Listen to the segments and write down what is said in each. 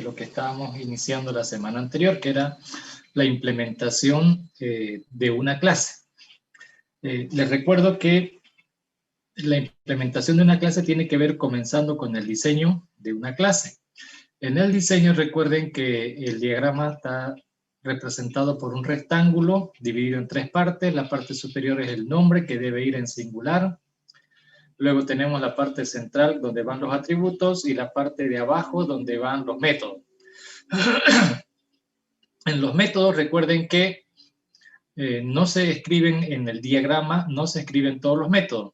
lo que estábamos iniciando la semana anterior, que era la implementación de una clase. Les recuerdo que la implementación de una clase tiene que ver comenzando con el diseño de una clase. En el diseño recuerden que el diagrama está representado por un rectángulo dividido en tres partes. La parte superior es el nombre que debe ir en singular. Luego tenemos la parte central donde van los atributos y la parte de abajo donde van los métodos. En los métodos recuerden que no se escriben en el diagrama, no se escriben todos los métodos.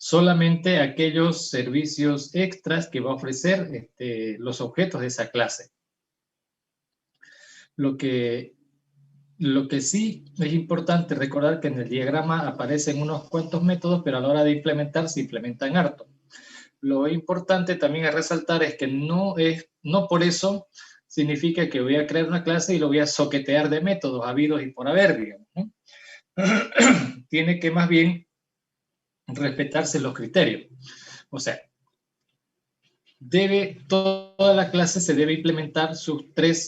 Solamente aquellos servicios extras que va a ofrecer los objetos de esa clase. Lo que sí es importante recordar que en el diagrama aparecen unos cuantos métodos, pero a la hora de implementar se implementan harto. Lo importante también a resaltar es que no por eso significa que voy a crear una clase y lo voy a soquetear de métodos habidos y por haber, digamos, ¿no? Tiene que más bien respetarse los criterios. O sea, toda la clase se debe implementar sus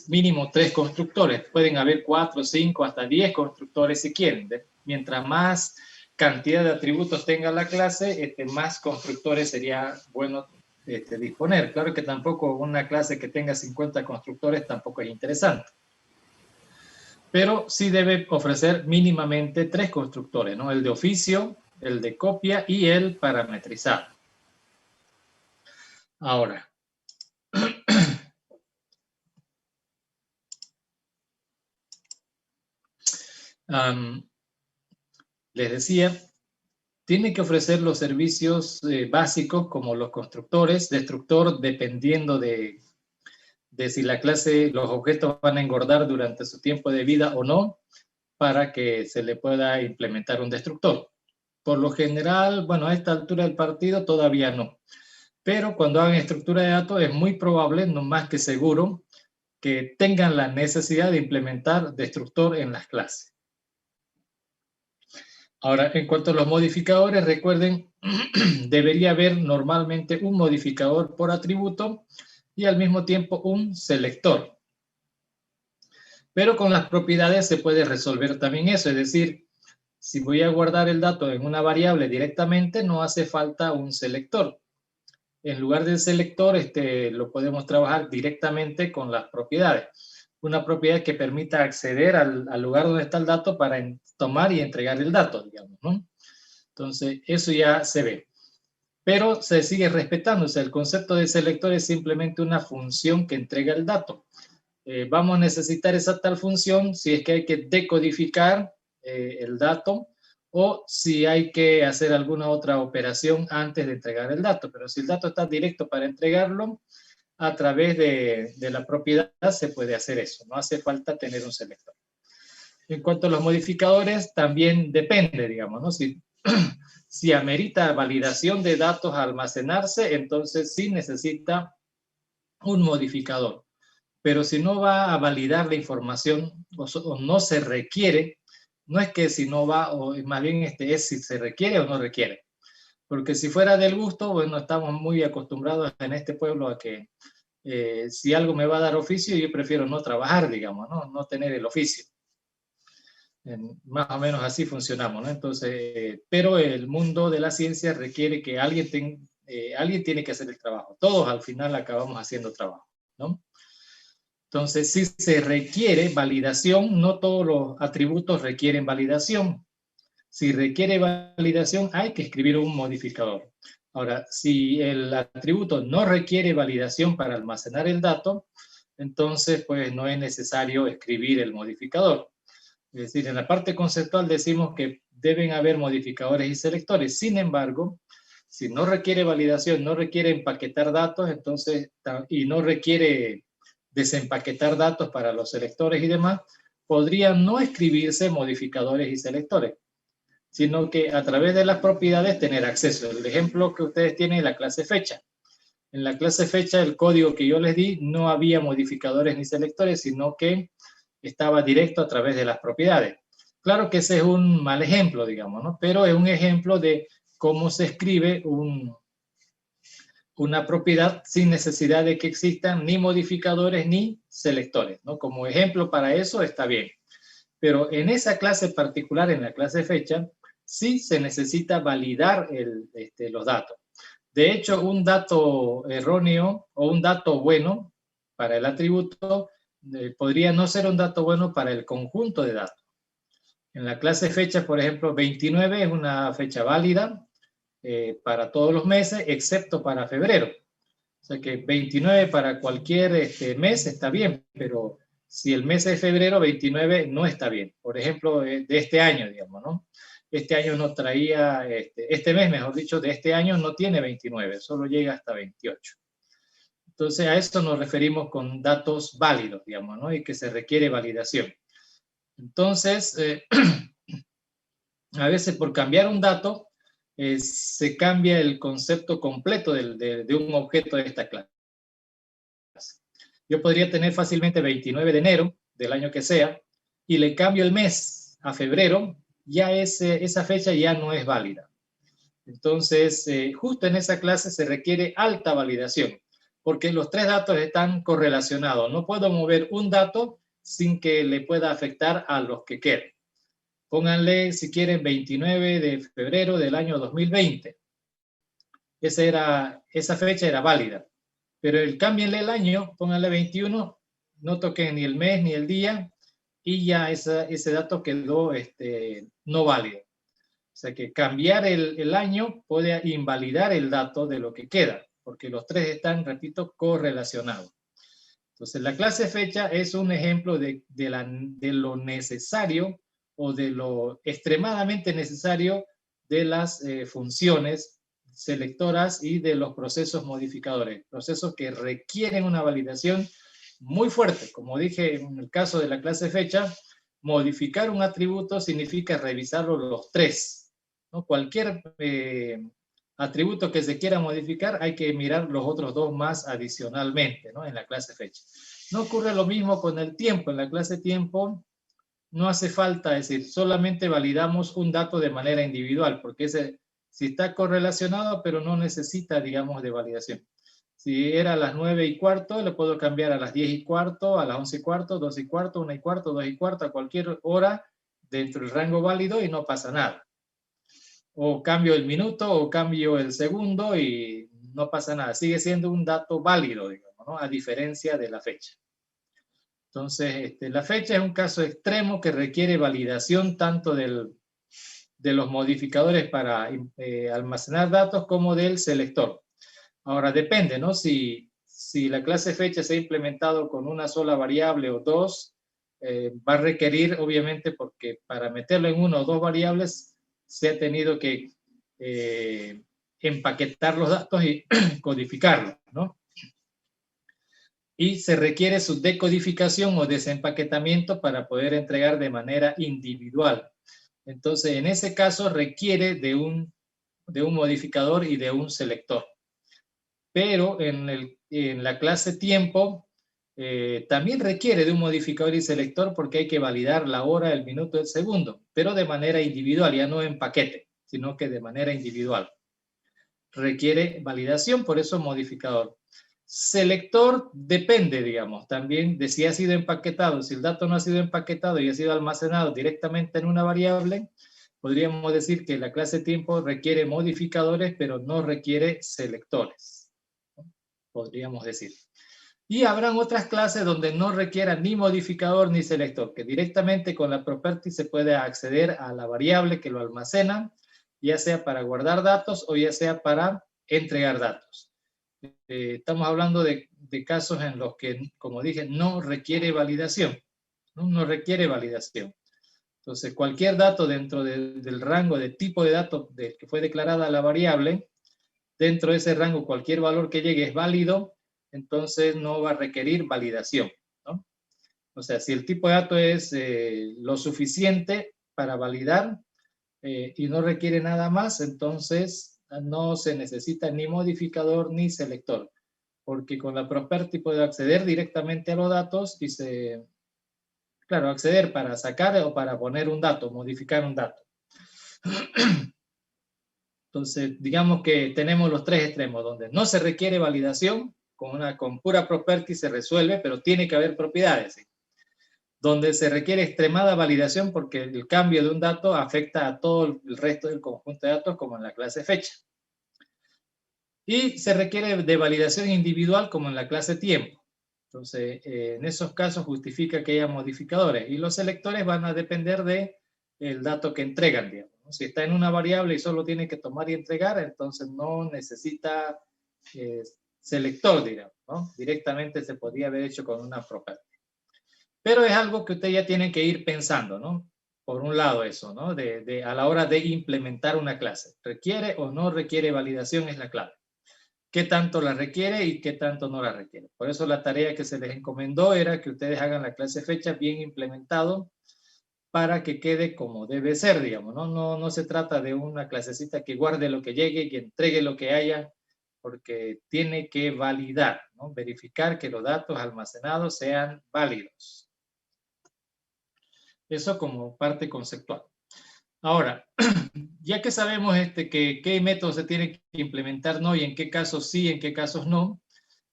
mínimo tres constructores. Pueden haber 4, 5, hasta 10 constructores si quieren. Mientras más cantidad de atributos tenga la clase, más constructores sería bueno disponer. Claro que tampoco una clase que tenga 50 constructores tampoco es interesante. Pero sí debe ofrecer mínimamente 3 constructores, ¿no? El de oficio, el de copia y el parametrizado. Ahora, les decía, tiene que ofrecer los servicios básicos como los constructores, destructor, dependiendo de si la clase, los objetos van a engordar durante su tiempo de vida o no, para que se le pueda implementar un destructor. Por lo general, bueno, a esta altura del partido todavía no. Pero cuando hagan estructura de datos es muy probable, no más que seguro, que tengan la necesidad de implementar destructor en las clases. Ahora, en cuanto a los modificadores, recuerden, debería haber normalmente un modificador por atributo y al mismo tiempo un selector. Pero con las propiedades se puede resolver también eso, es decir, si voy a guardar el dato en una variable directamente, no hace falta un selector. En lugar del selector, lo podemos trabajar directamente con las propiedades. Una propiedad que permita acceder al lugar donde está el dato para tomar y entregar el dato, digamos, ¿no? Entonces, eso ya se ve. Pero se sigue respetando. O sea, el concepto de selector es simplemente una función que entrega el dato. Vamos a necesitar esa tal función si es que hay que decodificar el dato o si hay que hacer alguna otra operación antes de entregar el dato. Pero si el dato está directo para entregarlo, a través de la propiedad se puede hacer eso. No hace falta tener un selector. En cuanto a los modificadores, también depende, digamos, ¿no? Si amerita validación de datos a almacenarse, entonces sí necesita un modificador. Pero si no va a validar la información o no se requiere, no es que si no va, o más bien es si se requiere o no requiere. Porque si fuera del gusto, bueno, estamos muy acostumbrados en este pueblo a que si algo me va a dar oficio, yo prefiero no trabajar, digamos, no tener el oficio. Más o menos así funcionamos, ¿no? Entonces, pero el mundo de la ciencia requiere que alguien tiene que hacer el trabajo. Todos al final acabamos haciendo trabajo, ¿no? Entonces, si se requiere validación, no todos los atributos requieren validación. Si requiere validación, hay que escribir un modificador. Ahora, si el atributo no requiere validación para almacenar el dato, entonces, pues, no es necesario escribir el modificador. Es decir, en la parte conceptual decimos que deben haber modificadores y selectores. Sin embargo, si no requiere validación, no requiere empaquetar datos, entonces, y no requiere desempaquetar datos para los selectores y demás, podrían no escribirse modificadores y selectores, sino que a través de las propiedades tener acceso. El ejemplo que ustedes tienen es la clase fecha. En la clase fecha, el código que yo les di, no había modificadores ni selectores, sino que estaba directo a través de las propiedades. Claro que ese es un mal ejemplo, digamos, ¿no? Pero es un ejemplo de cómo se escribe una propiedad sin necesidad de que existan ni modificadores ni selectores, ¿no? Como ejemplo para eso está bien. Pero en esa clase particular, en la clase fecha, sí se necesita validar los datos. De hecho, un dato erróneo o un dato bueno para el atributo podría no ser un dato bueno para el conjunto de datos. En la clase fecha, por ejemplo, 29 es una fecha válida para todos los meses, excepto para febrero. O sea que 29 para cualquier mes está bien, pero si el mes es febrero, 29 no está bien. Por ejemplo, de este año, digamos, ¿no? Este año no traía, este mes, mejor dicho, de este año no tiene 29, solo llega hasta 28. Entonces, a esto nos referimos con datos válidos, digamos, ¿no? Y que se requiere validación. Entonces, a veces por cambiar un dato, se cambia el concepto completo de un objeto de esta clase. Yo podría tener fácilmente 29 de enero del año que sea y le cambio el mes a febrero, ya esa fecha ya no es válida. Entonces, justo en esa clase se requiere alta validación, porque los tres datos están correlacionados. No puedo mover un dato sin que le pueda afectar a los que queden. Pónganle, si quieren, 29 de febrero del año 2020. Esa fecha era válida. Pero cámbienle el año, pónganle 21, no toquen ni el mes ni el día, y ya ese dato quedó no válido. O sea que cambiar el año puede invalidar el dato de lo que queda, porque los tres están, repito, correlacionados. Entonces, la clase fecha es un ejemplo de lo necesario o de lo extremadamente necesario de las funciones selectoras y de los procesos modificadores, procesos que requieren una validación muy fuerte. Como dije en el caso de la clase fecha, modificar un atributo significa revisarlo los tres, ¿no? Cualquier atributo que se quiera modificar, hay que mirar los otros dos más adicionalmente, ¿no? En la clase fecha. No ocurre lo mismo con el tiempo. En la clase tiempo no hace falta decir, solamente validamos un dato de manera individual, porque si está correlacionado, pero no necesita, digamos, de validación. Si era a las 9:15, le puedo cambiar a las 10:15, a las 11:15, 12:15, 1:15, 2:15, a cualquier hora dentro del rango válido y no pasa nada. O cambio el minuto o cambio el segundo y no pasa nada. Sigue siendo un dato válido, digamos, ¿no? A diferencia de la fecha. Entonces, la fecha es un caso extremo que requiere validación tanto de los modificadores para almacenar datos como del selector. Ahora, depende, ¿no? Si la clase fecha se ha implementado con una sola variable o dos, va a requerir, obviamente, porque para meterlo en una o dos variables se ha tenido que empaquetar los datos y codificarlos, ¿no? Y se requiere su decodificación o desempaquetamiento para poder entregar de manera individual. Entonces, en ese caso requiere de un modificador y de un selector. Pero en la clase tiempo también requiere de un modificador y selector porque hay que validar la hora, el minuto, el segundo, pero de manera individual, ya no en paquete, sino que de manera individual. Requiere validación, por eso modificador. Selector depende, digamos, también de si ha sido empaquetado. Si el dato no ha sido empaquetado y ha sido almacenado directamente en una variable, podríamos decir que la clase tiempo requiere modificadores, pero no requiere selectores, ¿no? Podríamos decir. Y habrán otras clases donde no requieran ni modificador ni selector, que directamente con la property se puede acceder a la variable que lo almacena, ya sea para guardar datos o ya sea para entregar datos. Estamos hablando de casos en los que, como dije, no requiere validación. No requiere validación. Entonces, cualquier dato dentro del rango de tipo de dato del que fue declarada la variable, dentro de ese rango cualquier valor que llegue es válido, entonces no va a requerir validación, ¿no? O sea, si el tipo de dato es lo suficiente para validar y no requiere nada más, entonces no se necesita ni modificador ni selector, porque con la property puedo acceder directamente a los datos y claro, acceder para sacar o para poner un dato, modificar un dato. Entonces, digamos que tenemos los tres extremos, donde no se requiere validación, con pura property se resuelve, pero tiene que haber propiedades, ¿sí? Donde se requiere extremada validación porque el cambio de un dato afecta a todo el resto del conjunto de datos, como en la clase fecha. Y se requiere de validación individual, como en la clase tiempo. Entonces, en esos casos justifica que haya modificadores. Y los selectores van a depender del dato que entregan, digamos, ¿no? Si está en una variable y solo tiene que tomar y entregar, entonces no necesita selector, digamos, ¿no? Directamente se podría haber hecho con una property. Pero es algo que usted ya tiene que ir pensando, ¿no? Por un lado eso, ¿no? A la hora de implementar una clase. ¿Requiere o no requiere validación? Es la clave. ¿Qué tanto la requiere y qué tanto no la requiere? Por eso la tarea que se les encomendó era que ustedes hagan la clase fecha bien implementado para que quede como debe ser, digamos, ¿no? No se trata de una clasecita que guarde lo que llegue, que entregue lo que haya, porque tiene que validar, ¿no? Verificar que los datos almacenados sean válidos. Eso como parte conceptual. Ahora, ya que sabemos qué método se tiene que implementar, no, y en qué casos sí, en qué casos no,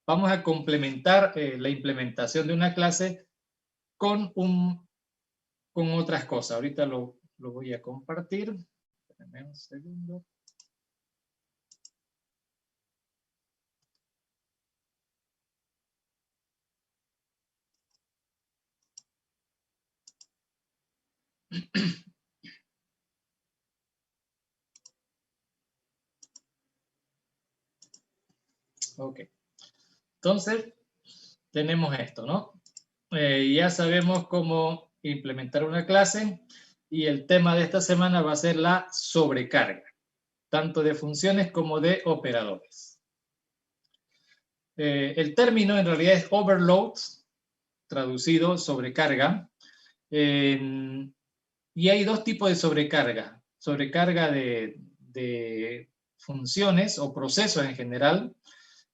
vamos a complementar la implementación de una clase con otras cosas. Ahorita lo voy a compartir. Espérenme un segundo. Ok. Entonces, tenemos esto, ¿no? Ya sabemos cómo implementar una clase y el tema de esta semana va a ser la sobrecarga, tanto de funciones como de operadores. El término en realidad es overload, traducido sobrecarga, y hay dos tipos de sobrecarga. Sobrecarga de funciones o procesos en general.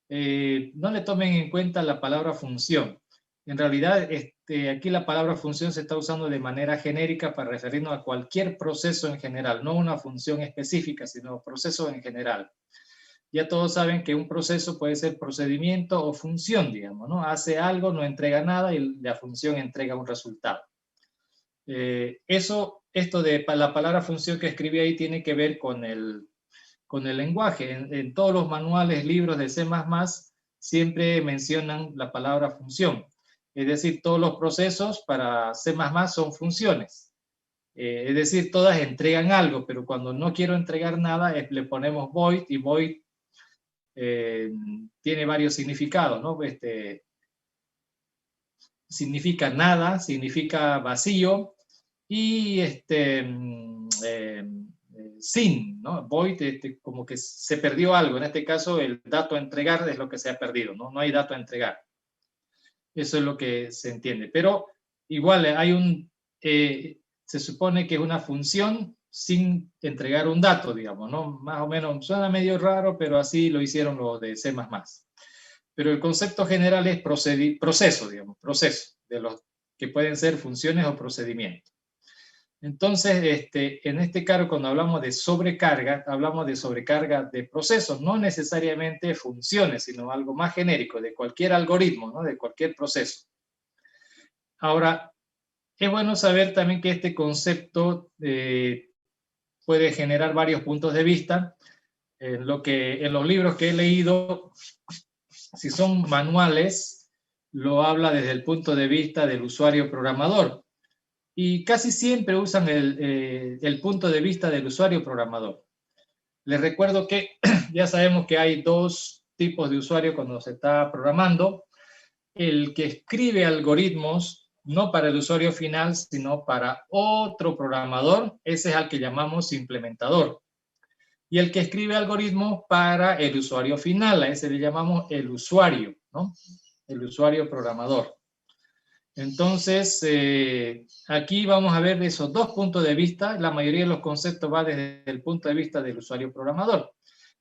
No le tomen en cuenta la palabra función. En realidad, aquí la palabra función se está usando de manera genérica para referirnos a cualquier proceso en general, no una función específica, sino proceso en general. Ya todos saben que un proceso puede ser procedimiento o función, digamos, ¿no? Hace algo, no entrega nada y la función entrega un resultado. Esto de la palabra función que escribí ahí tiene que ver con el lenguaje. En todos los manuales, libros de C++, siempre mencionan la palabra función. Es decir, todos los procesos para C++ son funciones. Es decir, todas entregan algo, pero cuando no quiero entregar nada, le ponemos void, y void tiene varios significados, ¿no? Significa nada, significa vacío, y sin, ¿no? Void, como que se perdió algo. En este caso, el dato a entregar es lo que se ha perdido, ¿no? No hay dato a entregar. Eso es lo que se entiende. Pero igual se supone que es una función sin entregar un dato, digamos, ¿no? Más o menos, suena medio raro, pero así lo hicieron los de C++. Pero el concepto general es proceso, digamos, proceso, de los que pueden ser funciones o procedimientos. Entonces, en este caso, cuando hablamos de sobrecarga de procesos, no necesariamente funciones, sino algo más genérico, de cualquier algoritmo, ¿no? De cualquier proceso. Ahora, es bueno saber también que este concepto puede generar varios puntos de vista. En los libros que he leído, si son manuales, lo habla desde el punto de vista del usuario programador. Y casi siempre usan el punto de vista del usuario programador. Les recuerdo que ya sabemos que hay dos tipos de usuario cuando se está programando. El que escribe algoritmos, no para el usuario final, sino para otro programador, ese es al que llamamos implementador. Y el que escribe algoritmos para el usuario final, a ese le llamamos el usuario, ¿no? El usuario programador. Entonces, aquí vamos a ver esos dos puntos de vista. La mayoría de los conceptos va desde el punto de vista del usuario programador.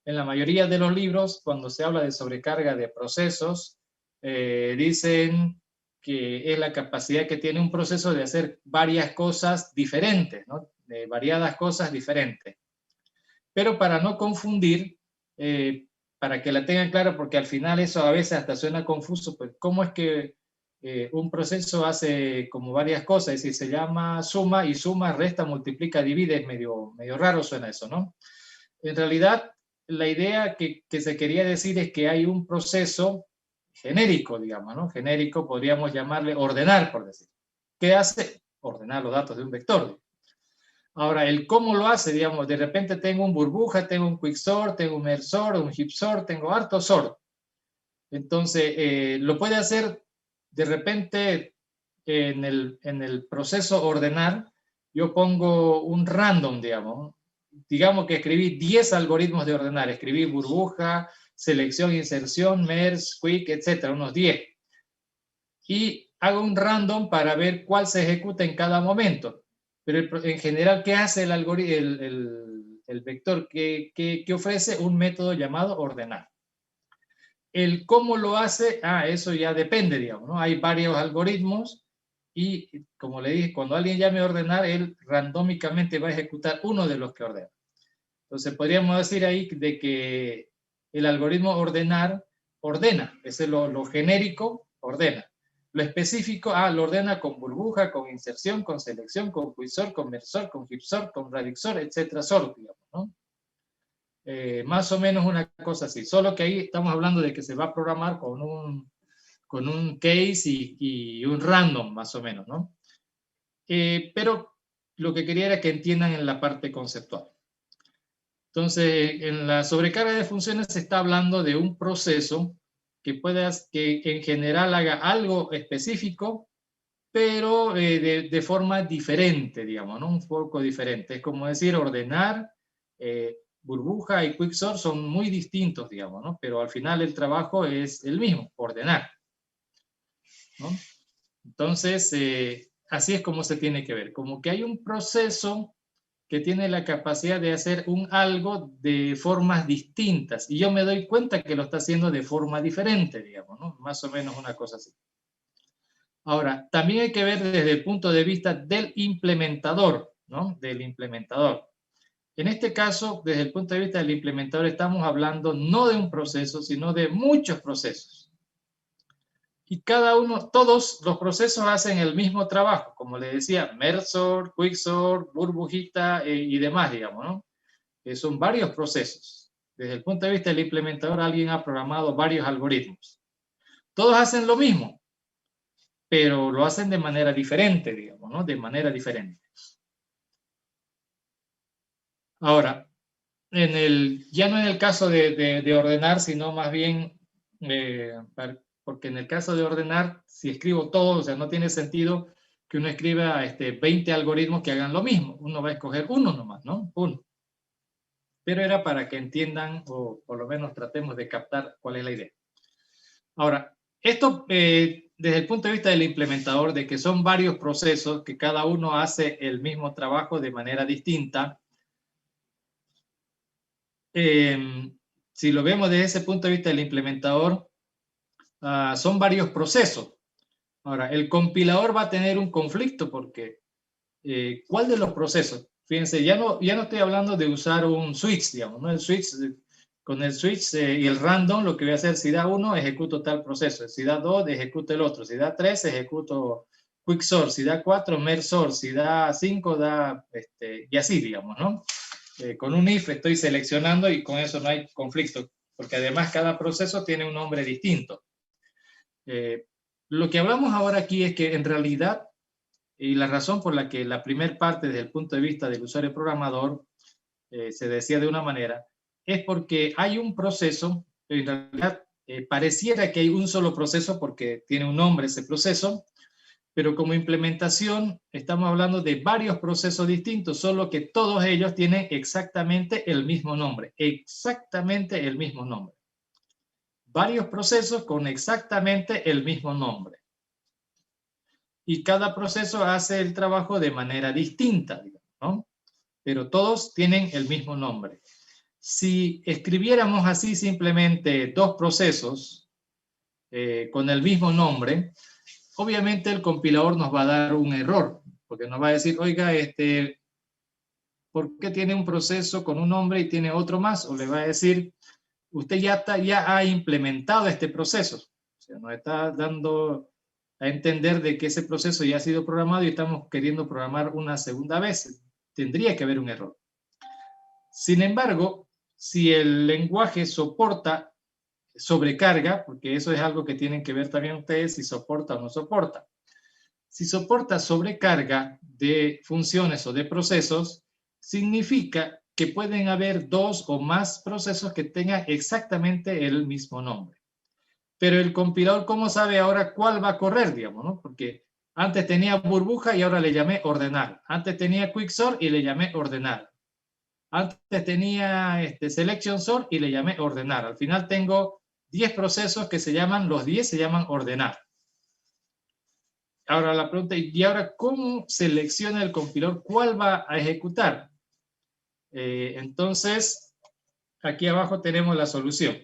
En la mayoría de los libros, cuando se habla de sobrecarga de procesos, dicen que es la capacidad que tiene un proceso de hacer varias cosas diferentes, ¿no? De variadas cosas diferentes. Pero para no confundir, para que la tengan clara, porque al final eso a veces hasta suena confuso, pues cómo es que un proceso hace como varias cosas, es decir, se llama suma, y suma, resta, multiplica, divide, es medio raro suena eso, ¿no? En realidad, la idea que se quería decir es que hay un proceso genérico, digamos, ¿no? Genérico, podríamos llamarle ordenar, por decir. ¿Qué hace? Ordenar los datos de un vector. Ahora, el cómo lo hace, digamos, de repente tengo un burbuja, tengo un quicksort, tengo un mersort, un heapsort, tengo harto sort. Entonces, lo puede hacer de repente en el proceso ordenar, yo pongo un random, digamos que escribí 10 algoritmos de ordenar, escribí burbuja, selección, inserción, merge, quick, etcétera, unos 10. Y hago un random para ver cuál se ejecuta en cada momento. Pero en general, ¿qué hace el algoritmo, el vector? Que ofrece un método llamado ordenar. El cómo lo hace, eso ya depende, digamos, ¿no? Hay varios algoritmos y, como le dije, cuando alguien llame a ordenar, él randómicamente va a ejecutar uno de los que ordena. Entonces, podríamos decir ahí de que el algoritmo ordenar ordena, ese es lo genérico, ordena. Lo específico, lo ordena con burbuja, con inserción, con selección, con quicksort, con mersort, con heapsort, con radixsort, etcétera, sort, digamos, ¿no? Más o menos una cosa así, solo que ahí estamos hablando de que se va a programar con un case y un random, más o menos, ¿no? Pero lo que quería era que entiendan en la parte conceptual. Entonces, en la sobrecarga de funciones se está hablando de un proceso que en general haga algo específico, pero de forma diferente, digamos, ¿no? Un poco diferente. Es como decir, ordenar, burbuja y quicksort son muy distintos, digamos, ¿no? Pero al final el trabajo es el mismo, ordenar, ¿no? Entonces, así es como se tiene que ver, como que hay un proceso que tiene la capacidad de hacer un algo de formas distintas, y yo me doy cuenta que lo está haciendo de forma diferente, digamos, ¿no? Más o menos una cosa así. Ahora, también hay que ver desde el punto de vista del implementador, ¿no? Del implementador. En este caso, desde el punto de vista del implementador, estamos hablando no de un proceso, sino de muchos procesos. Y cada uno, todos los procesos hacen el mismo trabajo, como le decía, mersort, quicksort, burbujita y demás, digamos, ¿no? Son varios procesos. Desde el punto de vista del implementador, alguien ha programado varios algoritmos. Todos hacen lo mismo, pero lo hacen de manera diferente, digamos, ¿no? De manera diferente. Ahora, ya no en el caso de ordenar, sino más bien, porque en el caso de ordenar, si escribo todo, o sea, no tiene sentido que uno escriba 20 algoritmos que hagan lo mismo. Uno va a escoger uno nomás, ¿no? Uno. Pero era para que entiendan, o por lo menos tratemos de captar cuál es la idea. Ahora, esto desde el punto de vista del implementador, de que son varios procesos que cada uno hace el mismo trabajo de manera distinta, si lo vemos desde ese punto de vista del implementador, son varios procesos. Ahora, el compilador va a tener un conflicto porque ¿cuál de los procesos? Fíjense, ya no estoy hablando de usar un switch, digamos, ¿no? Con el switch y el random, lo que voy a hacer, si da 1, ejecuto tal proceso, si da 2, ejecuto el otro, si da 3, ejecuto quicksort, si da 4, mersort, si da 5, y así, digamos, ¿no? Con un if estoy seleccionando y con eso no hay conflicto, porque además cada proceso tiene un nombre distinto. Lo que hablamos ahora aquí es que en realidad, y la razón por la que la primera parte desde el punto de vista del usuario programador se decía de una manera, es porque hay un proceso, en realidad pareciera que hay un solo proceso porque tiene un nombre ese proceso, pero como implementación estamos hablando de varios procesos distintos, solo que todos ellos tienen exactamente el mismo nombre, exactamente el mismo nombre. Varios procesos con exactamente el mismo nombre. Y cada proceso hace el trabajo de manera distinta, ¿no? Pero todos tienen el mismo nombre. Si escribiéramos así simplemente dos procesos con el mismo nombre, obviamente el compilador nos va a dar un error, porque nos va a decir, oiga, ¿por qué tiene un proceso con un nombre y tiene otro más? O le va a decir, usted ya ha implementado este proceso. O sea, nos está dando a entender de que ese proceso ya ha sido programado y estamos queriendo programar una segunda vez. Tendría que haber un error. Sin embargo, si el lenguaje soporta sobrecarga, porque eso es algo que tienen que ver también ustedes si soporta o no soporta. Si soporta sobrecarga de funciones o de procesos, significa que pueden haber dos o más procesos que tengan exactamente el mismo nombre. Pero el compilador, ¿cómo sabe ahora cuál va a correr, digamos, ¿no? Porque antes tenía burbuja y ahora le llamé ordenar. Antes tenía quicksort y le llamé ordenar. Antes tenía selection sort y le llamé ordenar. Al final tengo 10 procesos que se llaman, los 10 se llaman ordenar. Ahora la pregunta, ¿y ahora cómo selecciona el compilador cuál va a ejecutar? Entonces, aquí abajo tenemos la solución.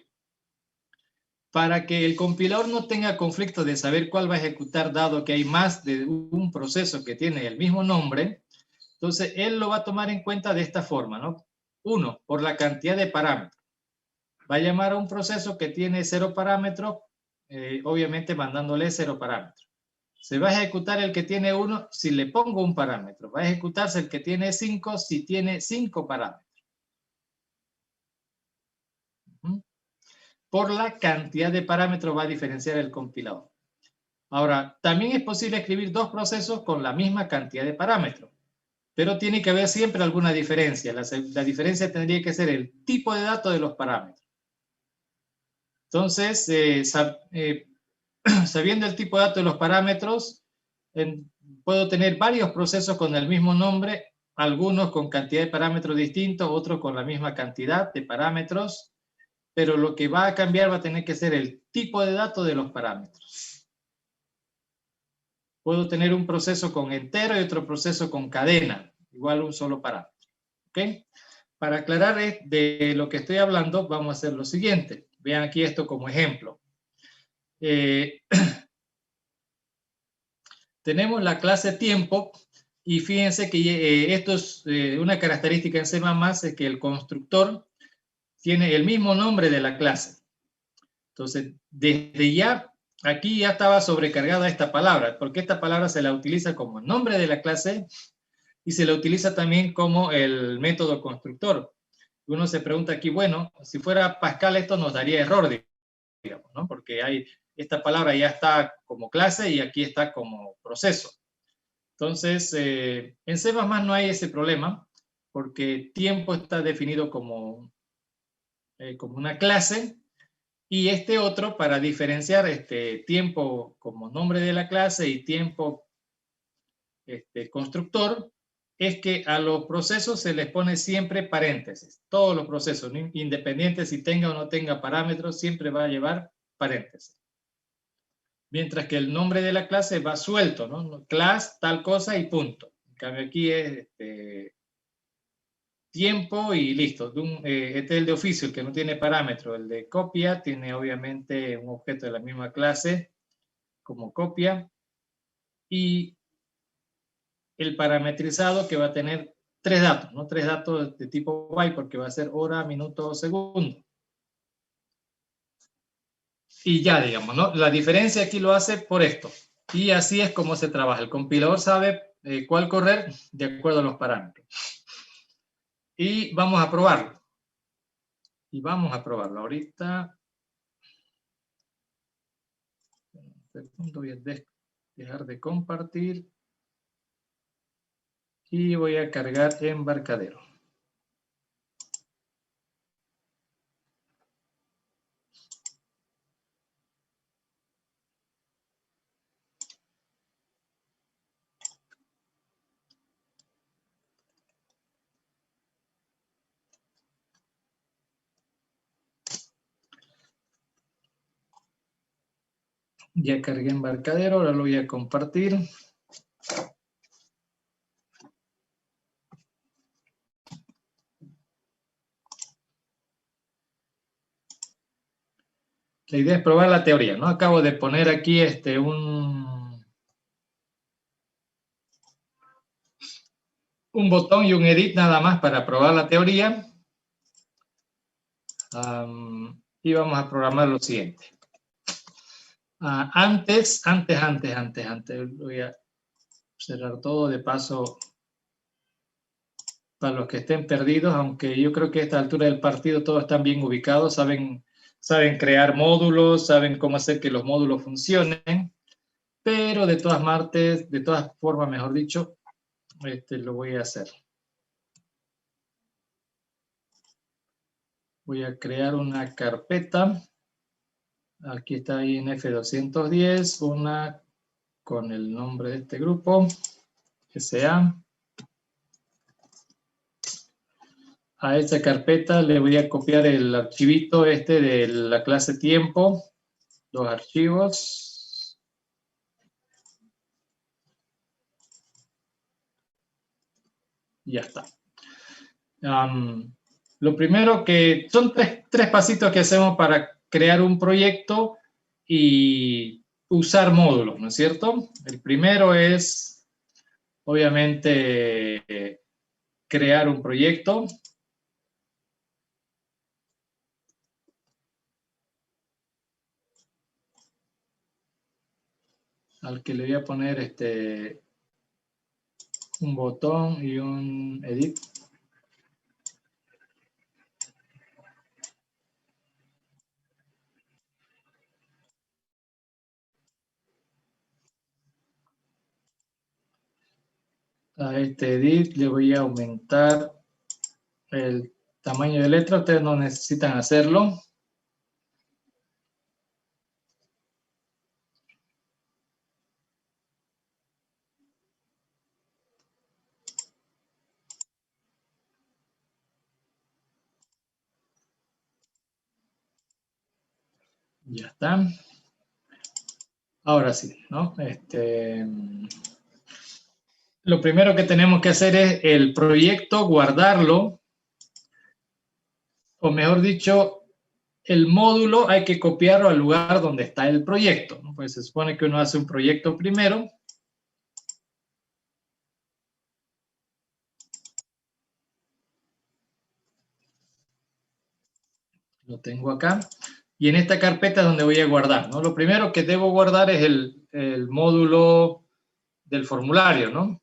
Para que el compilador no tenga conflicto de saber cuál va a ejecutar, dado que hay más de un proceso que tiene el mismo nombre, entonces él lo va a tomar en cuenta de esta forma, ¿no? 1, por la cantidad de parámetros. Va a llamar a un proceso que tiene 0 parámetros, obviamente mandándole 0 parámetros. Se va a ejecutar el que tiene 1 si le pongo un parámetro. Va a ejecutarse el que tiene 5 si tiene 5 parámetros. Por la cantidad de parámetros va a diferenciar el compilador. Ahora, también es posible escribir dos procesos con la misma cantidad de parámetros, pero tiene que haber siempre alguna diferencia. La diferencia tendría que ser el tipo de datos de los parámetros. Entonces, sabiendo el tipo de datos de los parámetros, puedo tener varios procesos con el mismo nombre, algunos con cantidad de parámetros distintos, otros con la misma cantidad de parámetros, pero lo que va a cambiar va a tener que ser el tipo de datos de los parámetros. Puedo tener un proceso con entero y otro proceso con cadena, igual un solo parámetro. ¿Okay? Para aclarar de lo que estoy hablando, vamos a hacer lo siguiente. Vean aquí esto como ejemplo. Tenemos la clase tiempo y fíjense que esto es una característica en C++, es que el constructor tiene el mismo nombre de la clase. Entonces, desde ya, aquí ya estaba sobrecargada esta palabra, porque esta palabra se la utiliza como el nombre de la clase y se la utiliza también como el método constructor. Uno se pregunta aquí, bueno, si fuera Pascal esto nos daría error, digamos, ¿no? Porque esta palabra ya está como clase y aquí está como proceso. Entonces, en C++ no hay ese problema, porque tiempo está definido como una clase, y este otro, para diferenciar tiempo como nombre de la clase y tiempo constructor, es que a los procesos se les pone siempre paréntesis. Todos los procesos, independientes si tenga o no tenga parámetros, siempre va a llevar paréntesis. Mientras que el nombre de la clase va suelto, ¿no? Class, tal cosa y punto. En cambio aquí es tiempo y listo. Este es el de oficio, el que no tiene parámetro. El de copia tiene obviamente un objeto de la misma clase como copia. Y el parametrizado que va a tener 3 datos, ¿no? 3 datos de tipo byte porque va a ser hora, minuto, segundo. Y ya, digamos, ¿no? La diferencia aquí lo hace por esto. Y así es como se trabaja. El compilador sabe cuál correr de acuerdo a los parámetros. Y vamos a probarlo. Ahorita. Voy a dejar de compartir. Y voy a cargar Embarcadero. Ya cargué Embarcadero, ahora lo voy a compartir. La idea es probar la teoría, ¿no? Acabo de poner aquí un botón y un edit nada más para probar la teoría. Y vamos a programar lo siguiente. Antes, voy a cerrar todo de paso para los que estén perdidos, aunque yo creo que a esta altura del partido todos están bien ubicados, saben crear módulos, saben cómo hacer que los módulos funcionen, pero de todas formas, mejor dicho, lo voy a hacer. Voy a crear una carpeta. Aquí está INF 210, una con el nombre de este grupo, SA. A esa carpeta le voy a copiar el archivito de la clase tiempo, los archivos. Ya está. Lo primero que son tres pasitos que hacemos para crear un proyecto y usar módulos, ¿no es cierto? El primero es, obviamente, crear un proyecto. Al que le voy a poner un botón y un edit. A este edit le voy a aumentar el tamaño de letra. Ustedes no necesitan hacerlo. Ya está. Ahora sí, ¿no? Lo primero que tenemos que hacer es el proyecto, guardarlo, o mejor dicho, el módulo hay que copiarlo al lugar donde está el proyecto, ¿no? Pues se supone que uno hace un proyecto primero. Lo tengo acá. Y en esta carpeta es donde voy a guardar, ¿no? Lo primero que debo guardar es el módulo del formulario, ¿no?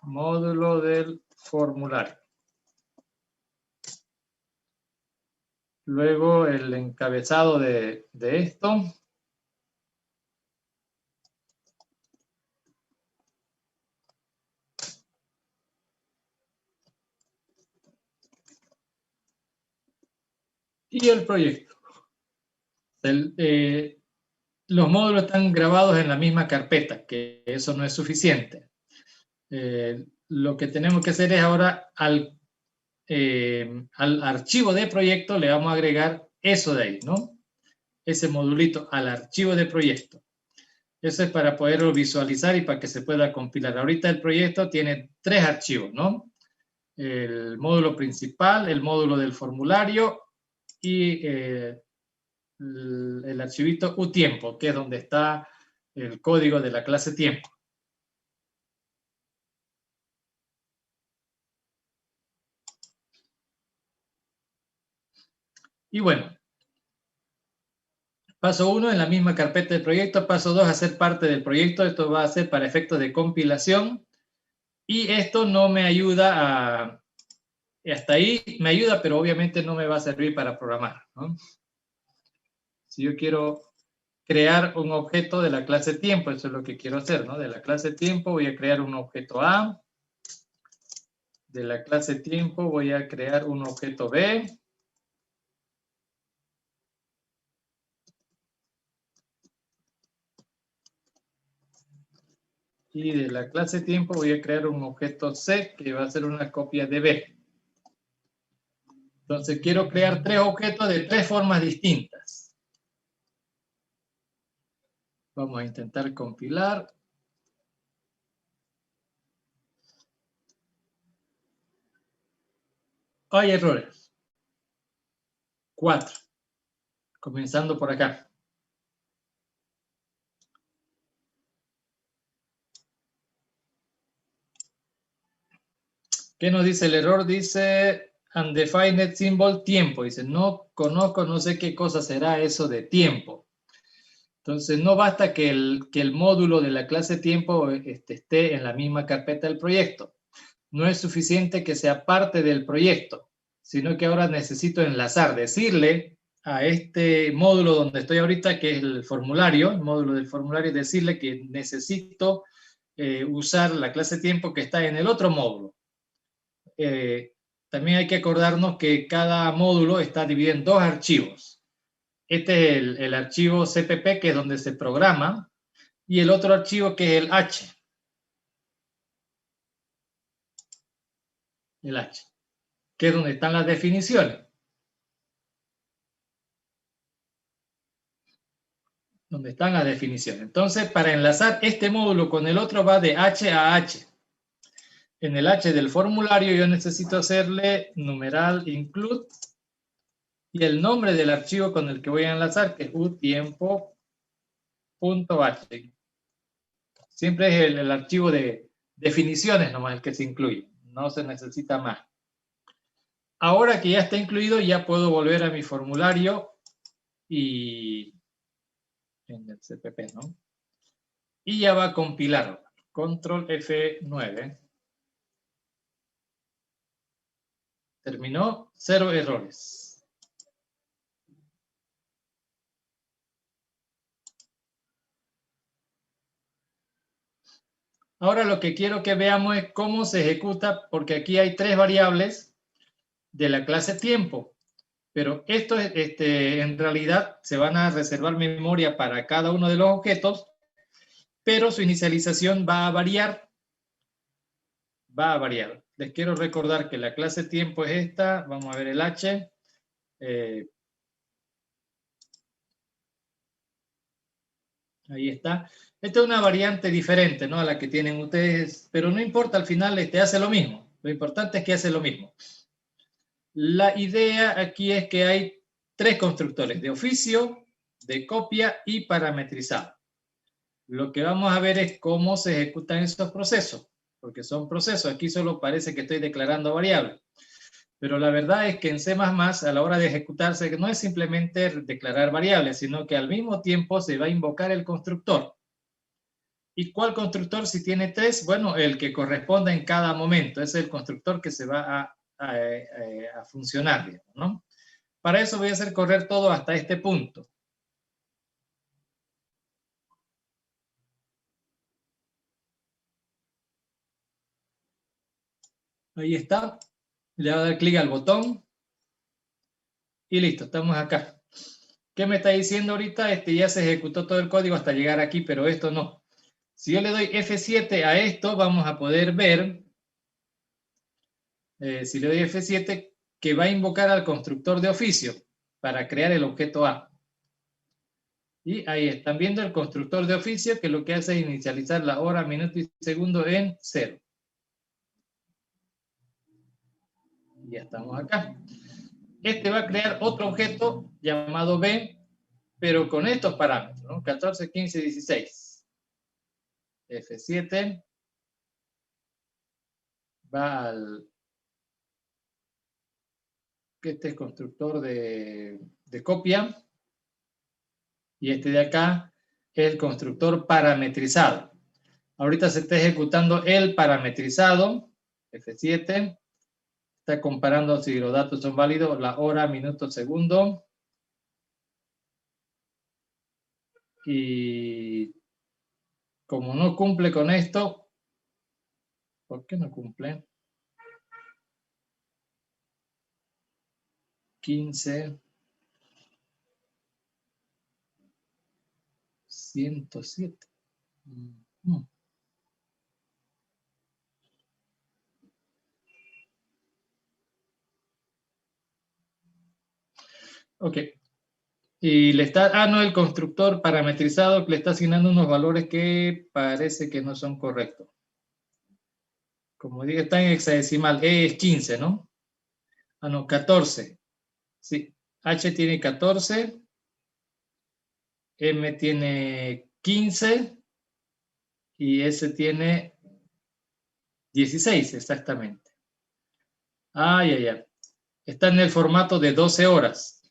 Módulo del formulario. Luego el encabezado de esto. Y el proyecto. Los módulos están grabados en la misma carpeta, que eso no es suficiente. Lo que tenemos que hacer es ahora al archivo de proyecto le vamos a agregar eso de ahí, ¿no? Ese modulito al archivo de proyecto. Eso es para poderlo visualizar y para que se pueda compilar. Ahorita el proyecto tiene 3 archivos, ¿no? El módulo principal, el módulo del formulario y el archivito utiempo, que es donde está el código de la clase tiempo. Y bueno, paso 1 en la misma carpeta del proyecto, paso 2 hacer parte del proyecto, esto va a ser para efectos de compilación y esto no me ayuda hasta ahí me ayuda, pero obviamente no me va a servir para programar, ¿no? Si yo quiero crear un objeto de la clase tiempo, eso es lo que quiero hacer, ¿no? De la clase tiempo voy a crear un objeto A, de la clase tiempo voy a crear un objeto B, y de la clase tiempo voy a crear un objeto C que va a ser una copia de B. Entonces quiero crear 3 objetos de 3 formas distintas. Vamos a intentar compilar. Hay errores. 4. Comenzando por acá. ¿Qué nos dice el error? Dice undefined symbol tiempo. Dice, no conozco, no sé qué cosa será eso de tiempo. Entonces, no basta que el módulo de la clase tiempo esté en la misma carpeta del proyecto. No es suficiente que sea parte del proyecto, sino que ahora necesito enlazar, decirle a este módulo donde estoy ahorita, que es el formulario, el módulo del formulario, decirle que necesito usar la clase tiempo que está en el otro módulo. También hay que acordarnos que cada módulo está dividido en dos archivos. Este es el archivo CPP, que es donde se programa, y el otro archivo que es el H. El H, que es donde están las definiciones. Donde están las definiciones. Entonces, para enlazar este módulo con el otro va de H a H. En el H del formulario yo necesito hacerle numeral include y el nombre del archivo con el que voy a enlazar, que es utiempo.h. Siempre es el archivo de definiciones nomás el que se incluye. No se necesita más. Ahora que ya está incluido, ya puedo volver a mi formulario y en el CPP, ¿no? Y ya va a compilar. Control F9. Terminó, 0 errores. Ahora lo que quiero que veamos es cómo se ejecuta, porque aquí hay 3 variables de la clase tiempo. Pero esto en realidad se van a reservar memoria para cada uno de los objetos, pero su inicialización va a variar. Va a variar. Les quiero recordar que la clase tiempo es esta. Vamos a ver el H. Ahí está. Esta es una variante diferente, ¿no? A la que tienen ustedes, pero no importa, al final hace lo mismo. Lo importante es que hace lo mismo. La idea aquí es que hay 3 constructores, de oficio, de copia y parametrizado. Lo que vamos a ver es cómo se ejecutan estos procesos, porque son procesos. Aquí solo parece que estoy declarando variables. Pero la verdad es que en C++, a la hora de ejecutarse, no es simplemente declarar variables, sino que al mismo tiempo se va a invocar el constructor. ¿Y cuál constructor? Si tiene 3, bueno, el que corresponda en cada momento. Es el constructor que se va a funcionar, digamos, ¿no? Para eso voy a hacer correr todo hasta este punto. Ahí está. Le voy a dar clic al botón. Y listo, estamos acá. ¿Qué me está diciendo ahorita? Ya se ejecutó todo el código hasta llegar aquí, pero esto no. Si yo le doy F7 a esto, vamos a poder ver, si le doy F7, que va a invocar al constructor de oficio para crear el objeto A. Y ahí están viendo el constructor de oficio, que lo que hace es inicializar la hora, minuto y segundo en 0. Y ya estamos acá. Este va a crear otro objeto llamado B, pero con estos parámetros, ¿no? 14, 15, 16. F7 va al que este es constructor de copia, y este de acá es el constructor parametrizado. Ahorita se está ejecutando el parametrizado, F7, está comparando si los datos son válidos, la hora, minuto, segundo, y como no cumple con esto, ¿por qué no cumple? 15, 107. Ok. Y le está, no, el constructor parametrizado que le está asignando unos valores que parece que no son correctos. Como digo, está en hexadecimal. E es 15, ¿no? Ah, no, 14. Sí. H tiene 14. M tiene 15. Y S tiene 16, exactamente. Ah, ya. Está en el formato de 12 horas.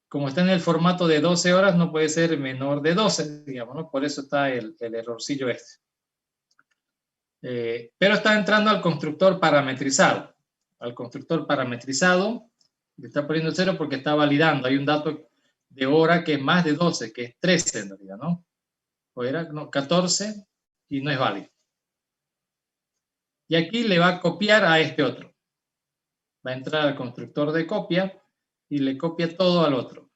Como está en el formato de 12 horas, no puede ser menor de 12, digamos, ¿no? Por eso está el errorcillo este. Pero está entrando al constructor parametrizado. Al constructor parametrizado le está poniendo 0 porque está validando. Hay un dato de hora que es más de 12, que es 13 en realidad, ¿no? O era 14 y no es válido. Y aquí le va a copiar a este otro. Va a entrar al constructor de copia y le copia todo al otro.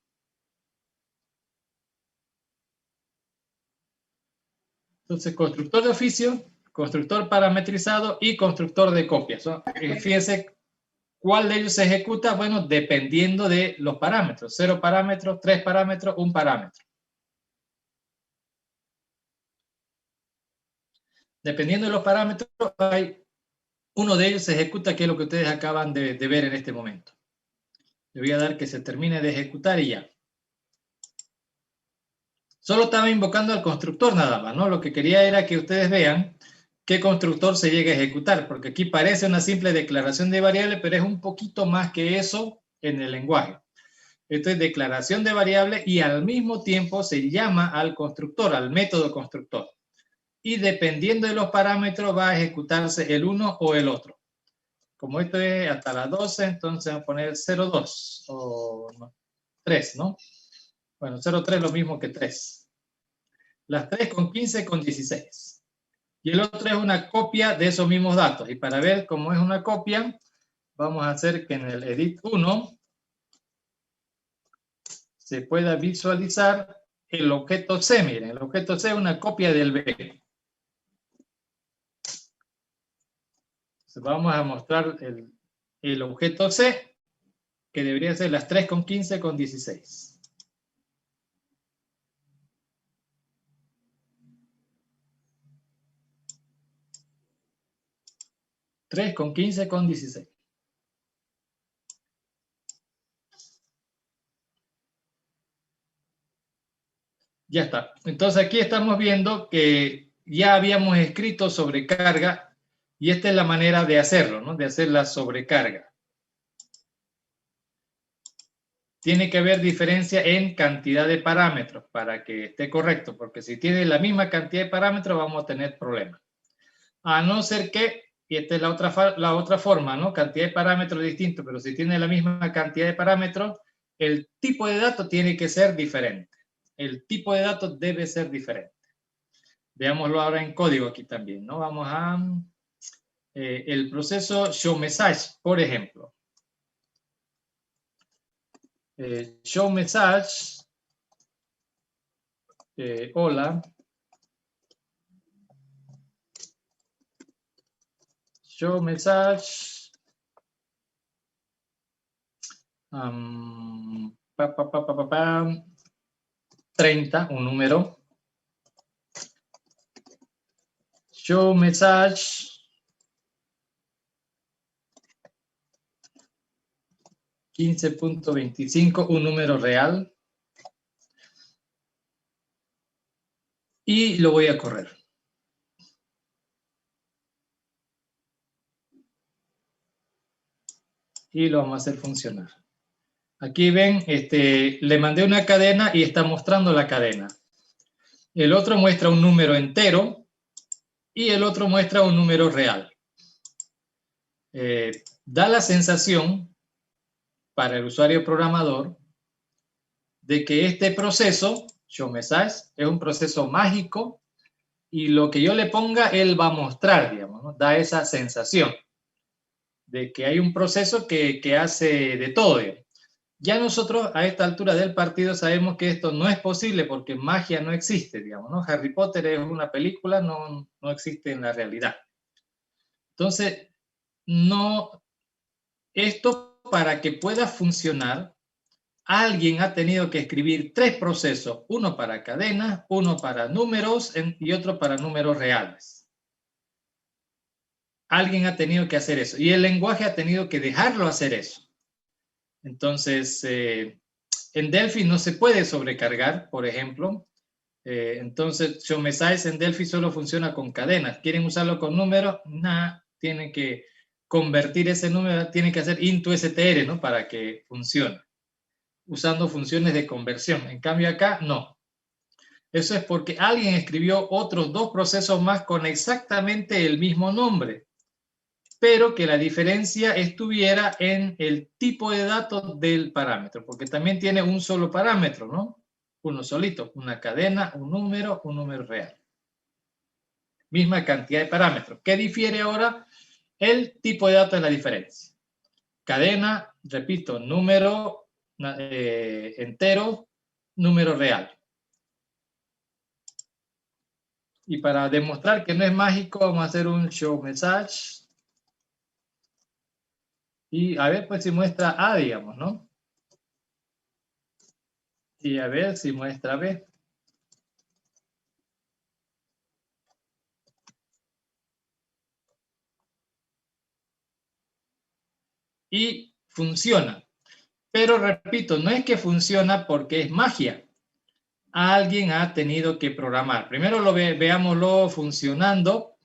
Entonces, constructor de oficio, constructor parametrizado y constructor de copia. Fíjense cuál de ellos se ejecuta, bueno, dependiendo de los parámetros. 0 parámetros, 3 parámetros, 1 parámetro. Dependiendo de los parámetros, uno de ellos se ejecuta, que es lo que ustedes acaban de ver en este momento. Le voy a dar que se termine de ejecutar y ya. Solo estaba invocando al constructor nada más, ¿no? Lo que quería era que ustedes vean qué constructor se llega a ejecutar, porque aquí parece una simple declaración de variable, pero es un poquito más que eso en el lenguaje. Esto es declaración de variable y al mismo tiempo se llama al constructor, al método constructor. Y dependiendo de los parámetros va a ejecutarse el uno o el otro. Como esto es hasta las 12, entonces vamos a poner 0,2 o 3, ¿no? Bueno, 0,3 es lo mismo que 3. Las 3 con 15 con 16. Y el otro es una copia de esos mismos datos. Y para ver cómo es una copia, vamos a hacer que en el edit 1 se pueda visualizar el objeto C. Miren, el objeto C es una copia del B. Entonces vamos a mostrar el objeto C, que debería ser las 3 con 15 con 16. 3 con 15 con 16. Ya está. Entonces aquí estamos viendo que ya habíamos escrito sobrecarga y esta es la manera de hacerlo, ¿no? De hacer la sobrecarga. Tiene que haber diferencia en cantidad de parámetros para que esté correcto, porque si tiene la misma cantidad de parámetros vamos a tener problemas. A no ser que, y esta es la otra forma, ¿no? Cantidad de parámetros distintos, pero si tiene la misma cantidad de parámetros, el tipo de datos tiene que ser diferente. El tipo de datos debe ser diferente. Veámoslo ahora en código aquí también, ¿no? Vamos a el proceso showMessage, por ejemplo. showMessage, hola. showMessage. 30, un número. showMessage. 15.25, un número real. Y lo voy a correr. Y lo vamos a hacer funcionar. Aquí ven, le mandé una cadena y está mostrando la cadena. El otro muestra un número entero y el otro muestra un número real. Da la sensación para el usuario programador de que este proceso, showMessage, es un proceso mágico y lo que yo le ponga, él va a mostrar, digamos, ¿no? Da esa sensación de que hay un proceso que hace de todo, digamos. Ya nosotros a esta altura del partido sabemos que esto no es posible porque magia no existe, digamos, ¿no? Harry Potter es una película, no existe en la realidad. Entonces, esto para que pueda funcionar, alguien ha tenido que escribir 3 procesos, uno para cadenas, uno para números y otro para números reales. Alguien ha tenido que hacer eso y el lenguaje ha tenido que dejarlo hacer eso. Entonces, en Delphi no se puede sobrecargar, por ejemplo. Entonces, showMessage en Delphi solo funciona con cadenas. ¿Quieren usarlo con números? Nada, tienen que convertir ese número, tiene que hacer into str, ¿no? Para que funcione, usando funciones de conversión. En cambio acá, no. Eso es porque alguien escribió otros 2 procesos más con exactamente el mismo nombre, pero que la diferencia estuviera en el tipo de datos del parámetro, porque también tiene un solo parámetro, ¿no? Uno solito, una cadena, un número real. Misma cantidad de parámetros. ¿Qué difiere ahora? El tipo de datos es la diferencia. Cadena, repito, número entero, número real. Y para demostrar que no es mágico, vamos a hacer un show message. Y a ver pues si muestra A, digamos, ¿no? Y a ver si muestra B. Y funciona. Pero repito, no es que funciona porque es magia. Alguien ha tenido que programar. Primero veámoslo funcionando.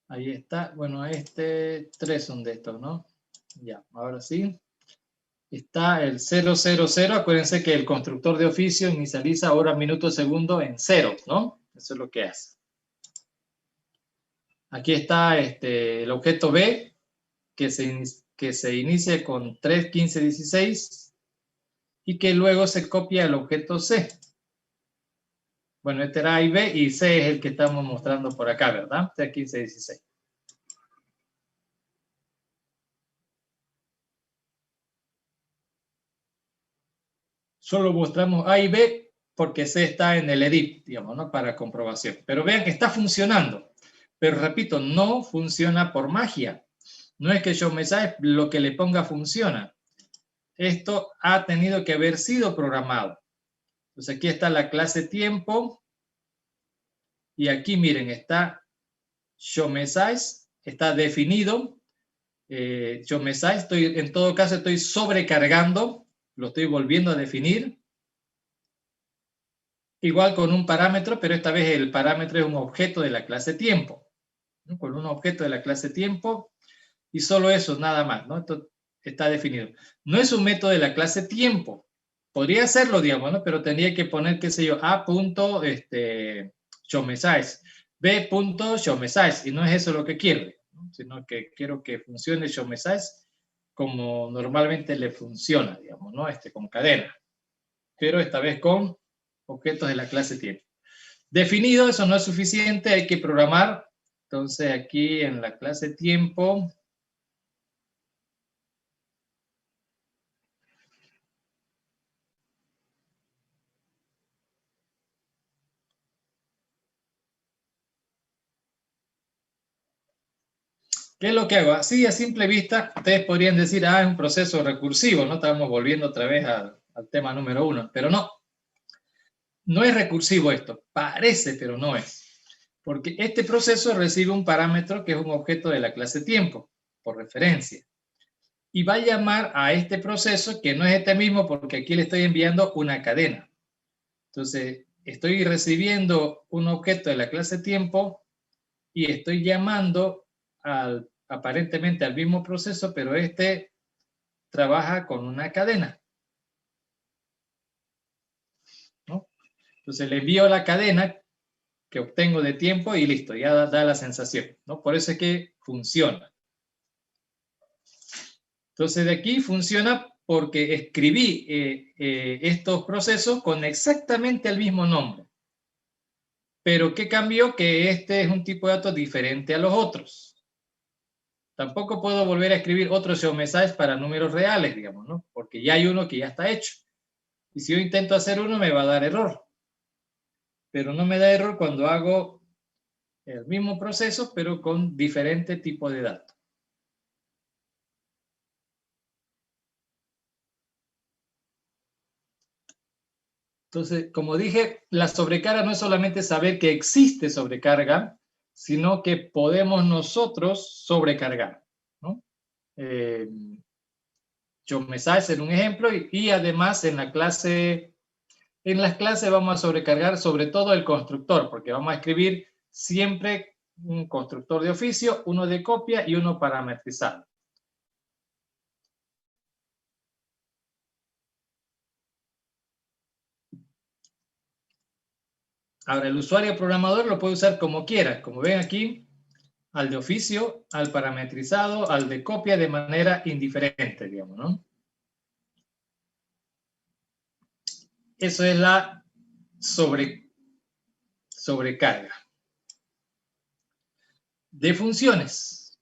Ahí está. Bueno, 3 son de estos, ¿no? Ya, ahora sí. Está el 000. Acuérdense que el constructor de oficio inicializa hora, minuto, segundo en 0, ¿no? Eso es lo que hace. Aquí está el objeto B, que se inicia con 3, 15, 16 y que luego se copia el objeto C. Bueno, este era A y B y C es el que estamos mostrando por acá, ¿verdad? 3, 15, 16. Solo mostramos A y B porque C está en el edit, digamos, ¿no? Para comprobación. Pero vean que está funcionando. Pero repito, no funciona por magia. No es que ShowMessage lo que le ponga funciona. Esto ha tenido que haber sido programado. Entonces aquí está la clase tiempo. Y aquí miren, está ShowMessage, está definido. ShowMessage, en todo caso estoy sobrecargando, lo estoy volviendo a definir. Igual con un parámetro, pero esta vez el parámetro es un objeto de la clase tiempo, ¿no? Con un objeto de la clase tiempo y solo eso, nada más, ¿no? Esto está definido. No es un método de la clase tiempo. Podría hacerlo, digamos, ¿no? Pero tendría que poner, qué sé yo, a.showMessage, b.showMessage, y no es eso lo que quiero, ¿no? Sino que quiero que funcione ShowMessage como normalmente le funciona, digamos, ¿no? Con cadena. Pero esta vez con objetos de la clase tiempo. Definido, eso no es suficiente, hay que programar. Entonces aquí en la clase tiempo, ¿qué es lo que hago? Así a simple vista, ustedes podrían decir, es un proceso recursivo, ¿no? Estamos volviendo otra vez al tema número 1, pero no. No es recursivo esto, parece, pero no es. Porque este proceso recibe un parámetro que es un objeto de la clase tiempo, por referencia. Y va a llamar a este proceso, que no es este mismo, porque aquí le estoy enviando una cadena. Entonces, estoy recibiendo un objeto de la clase tiempo y estoy llamando aparentemente al mismo proceso, pero este trabaja con una cadena, ¿no? Entonces le envío la cadena que obtengo de tiempo y listo, ya da la sensación, ¿no? Por eso es que funciona. Entonces de aquí funciona porque escribí estos procesos con exactamente el mismo nombre. Pero ¿qué cambió? Que este es un tipo de datos diferente a los otros. Tampoco puedo volver a escribir otro ShowMessage para números reales, digamos, ¿no? Porque ya hay uno que ya está hecho. Y si yo intento hacer uno, me va a dar error. Pero no me da error cuando hago el mismo proceso, pero con diferente tipo de datos. Entonces, como dije, la sobrecarga no es solamente saber que existe sobrecarga, sino que podemos nosotros sobrecargar, ¿no? Chomesais en un ejemplo, y además en las clases vamos a sobrecargar sobre todo el constructor, porque vamos a escribir siempre un constructor de oficio, uno de copia y uno parametrizado. Ahora, el usuario programador lo puede usar como quiera, como ven aquí, al de oficio, al parametrizado, al de copia de manera indiferente, digamos, ¿no? Eso es la sobrecarga de funciones.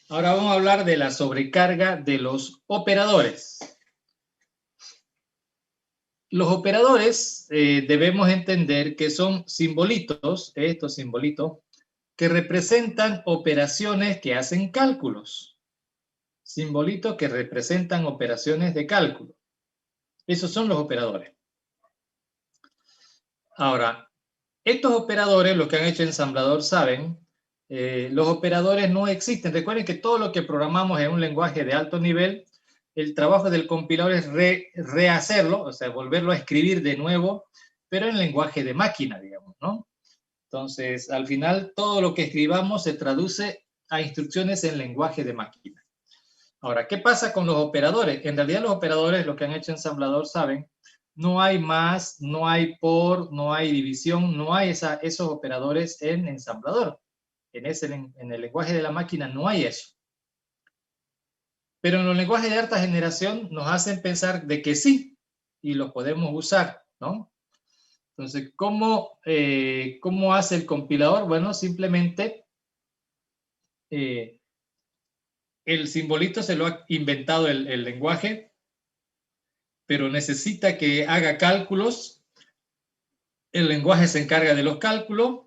Ahora vamos a hablar de la sobrecarga de los operadores. Los operadores debemos entender que son simbolitos, estos simbolitos, que representan operaciones que hacen cálculos. Simbolitos que representan operaciones de cálculo. Esos son los operadores. Ahora, estos operadores, los que han hecho ensamblador saben, los operadores no existen. Recuerden que todo lo que programamos en un lenguaje de alto nivel, el trabajo del compilador es rehacerlo, o sea, volverlo a escribir de nuevo, pero en lenguaje de máquina, digamos, ¿no? Entonces, al final, todo lo que escribamos se traduce a instrucciones en lenguaje de máquina. Ahora, ¿qué pasa con los operadores? En realidad, los operadores, los que han hecho ensamblador saben, no hay más, no hay por, no hay división, no hay esos operadores en ensamblador. En el lenguaje de la máquina no hay eso. Pero en los lenguajes de alta generación nos hacen pensar de que sí, y los podemos usar, ¿no? Entonces, ¿cómo hace el compilador? Bueno, simplemente el simbolito se lo ha inventado el lenguaje, pero necesita que haga cálculos. El lenguaje se encarga de los cálculos,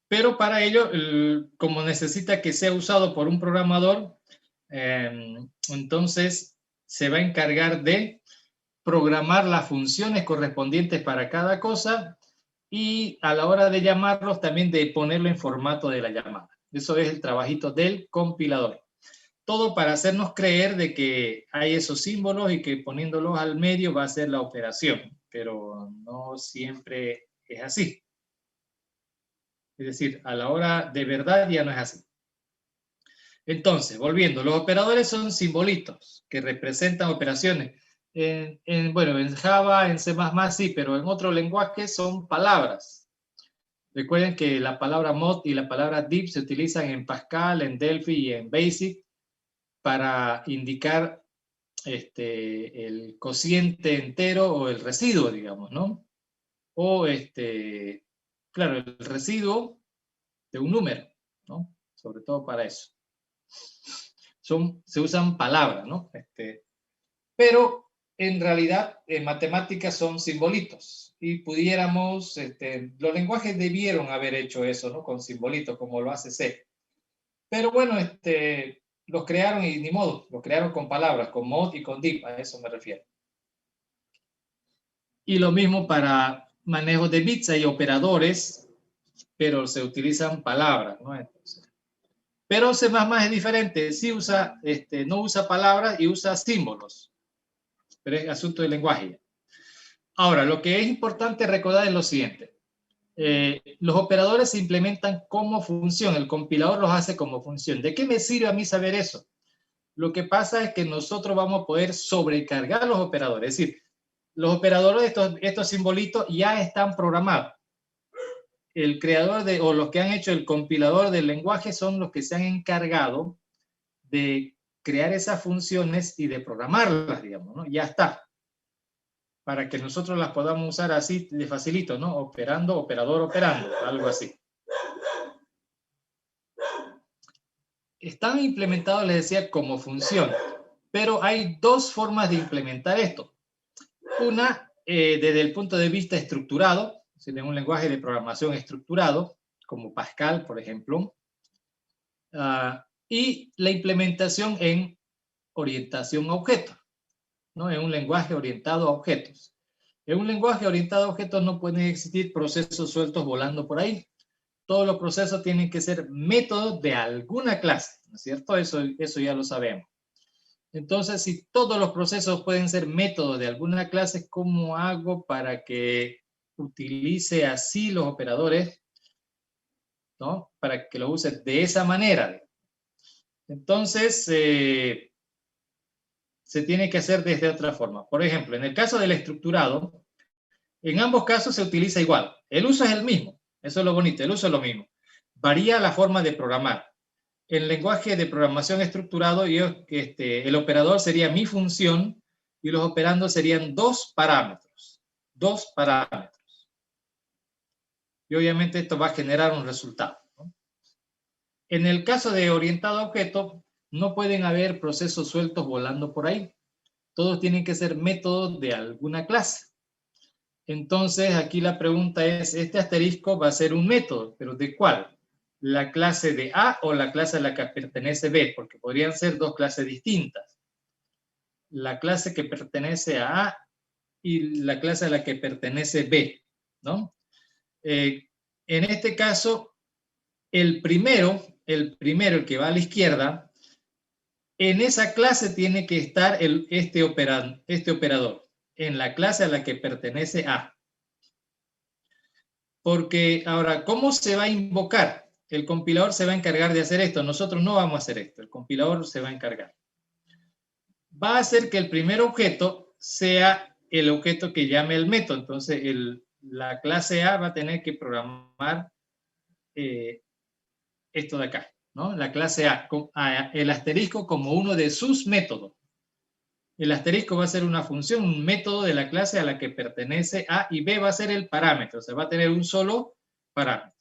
pero para ello, como necesita que sea usado por un programador, entonces se va a encargar de programar las funciones correspondientes para cada cosa y a la hora de llamarlos también de ponerlo en formato de la llamada. Eso es el trabajito del compilador. Todo para hacernos creer de que hay esos símbolos y que poniéndolos al medio va a ser la operación, pero no siempre es así. Es decir, a la hora de verdad ya no es así. Entonces, volviendo, los operadores son simbolitos que representan operaciones. Bueno, en Java, en C++ sí, pero en otro lenguaje son palabras. Recuerden que la palabra mod y la palabra div se utilizan en Pascal, en Delphi y en Basic para indicar el cociente entero o el residuo, digamos, ¿no? O, claro, el residuo de un número, ¿no? Sobre todo para eso. Se usan palabras, ¿no? Pero en realidad en matemáticas son simbolitos y pudiéramos, los lenguajes debieron haber hecho eso, ¿no? Con simbolitos, como lo hace C. Pero bueno, los crearon y ni modo, los crearon con palabras, con mod y con div, a eso me refiero. Y lo mismo para manejo de bits, hay operadores, pero se utilizan palabras, ¿no? Entonces, pero C++ es diferente, sí usa, no usa palabras y usa símbolos, pero es asunto del lenguaje. Ahora, lo que es importante recordar es lo siguiente. Los operadores se implementan como función, el compilador los hace como función. ¿De qué me sirve a mí saber eso? Lo que pasa es que nosotros vamos a poder sobrecargar los operadores, es decir, los operadores de estos simbolitos ya están programados. El creador o los que han hecho el compilador del lenguaje son los que se han encargado de crear esas funciones y de programarlas, digamos, ¿no? Ya está. Para que nosotros las podamos usar así de facilito, ¿no? Operando, operador, operando, algo así. Están implementados, les decía, como función, pero hay dos formas de implementar esto. Una, desde el punto de vista estructurado, en un lenguaje de programación estructurado, como Pascal, por ejemplo, y la implementación en orientación a objetos, ¿no? En un lenguaje orientado a objetos. En un lenguaje orientado a objetos no pueden existir procesos sueltos volando por ahí. todos los procesos tienen que ser métodos de alguna clase, ¿no es cierto? Eso ya lo sabemos. Entonces, si todos los procesos pueden ser métodos de alguna clase, ¿cómo hago para que utilice así los operadores, ¿no? Para que lo use de esa manera. Entonces, se tiene que hacer desde otra forma. Por ejemplo, en el caso del estructurado, en ambos casos se utiliza igual. El uso es el mismo. Eso es lo bonito, el uso es lo mismo. Varía la forma de programar. En lenguaje de programación estructurado, el operador sería mi función y los operandos serían dos parámetros. Dos parámetros. Y obviamente esto va a generar un resultado, ¿no? En el caso de orientado a objeto, no pueden haber procesos sueltos volando por ahí. Todos tienen que ser métodos de alguna clase. Entonces, aquí la pregunta es, este asterisco va a ser un método, ¿pero de cuál? ¿La clase de A o la clase a la que pertenece B? Porque podrían ser dos clases distintas. La clase que pertenece a A y la clase a la que pertenece B, ¿no? En este caso, el primero, el que va a la izquierda, en esa clase tiene que estar este operador, en la clase a la que pertenece A. Porque ahora, ¿cómo se va a invocar? El compilador se va a encargar de hacer esto. Nosotros no vamos a hacer esto. El compilador se va a encargar. Va a hacer que el primer objeto sea el objeto que llame el método. Entonces, la clase A va a tener que programar esto de acá, ¿no? La clase A, el asterisco como uno de sus métodos. El asterisco va a ser una función, un método de la clase a la que pertenece A, y B va a ser el parámetro. O sea, va a tener un solo parámetro.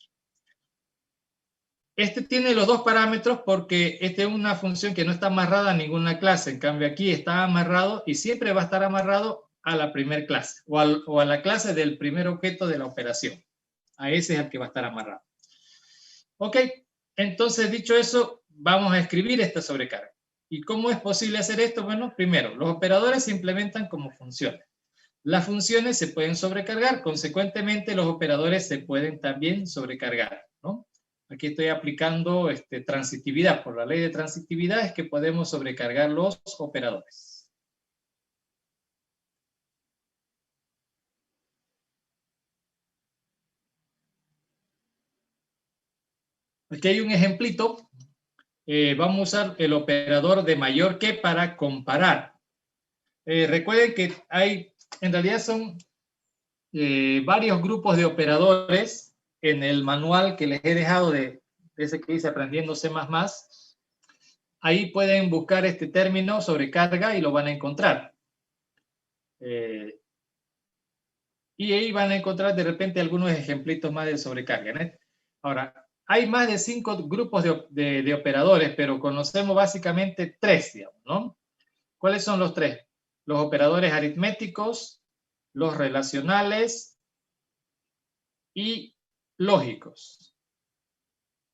Este tiene los dos parámetros porque esta es una función que no está amarrada a ninguna clase. En cambio, aquí está amarrado y siempre va a estar amarrado a la primera clase o a la clase del primer objeto de la operación. A ese es el que va a estar amarrado. Ok, entonces dicho eso, vamos a escribir esta sobrecarga. ¿Y cómo es posible hacer esto? Bueno, primero, los operadores se implementan como funciones. Las funciones se pueden sobrecargar, consecuentemente los operadores se pueden también sobrecargar, ¿no? Aquí estoy aplicando transitividad. Por la ley de transitividad es que podemos sobrecargar los operadores. Aquí hay un ejemplito. Vamos a usar el operador de mayor que para comparar. Recuerden que en realidad son varios grupos de operadores en el manual que les he dejado de ese que dice Aprendiendo C++. Ahí pueden buscar este término sobrecarga y lo van a encontrar. Y ahí van a encontrar de repente algunos ejemplitos más de sobrecarga, ¿no? Ahora, hay más de 5 grupos de operadores, pero conocemos básicamente 3, digamos, ¿no? ¿Cuáles son los 3? Los operadores aritméticos, los relacionales y lógicos.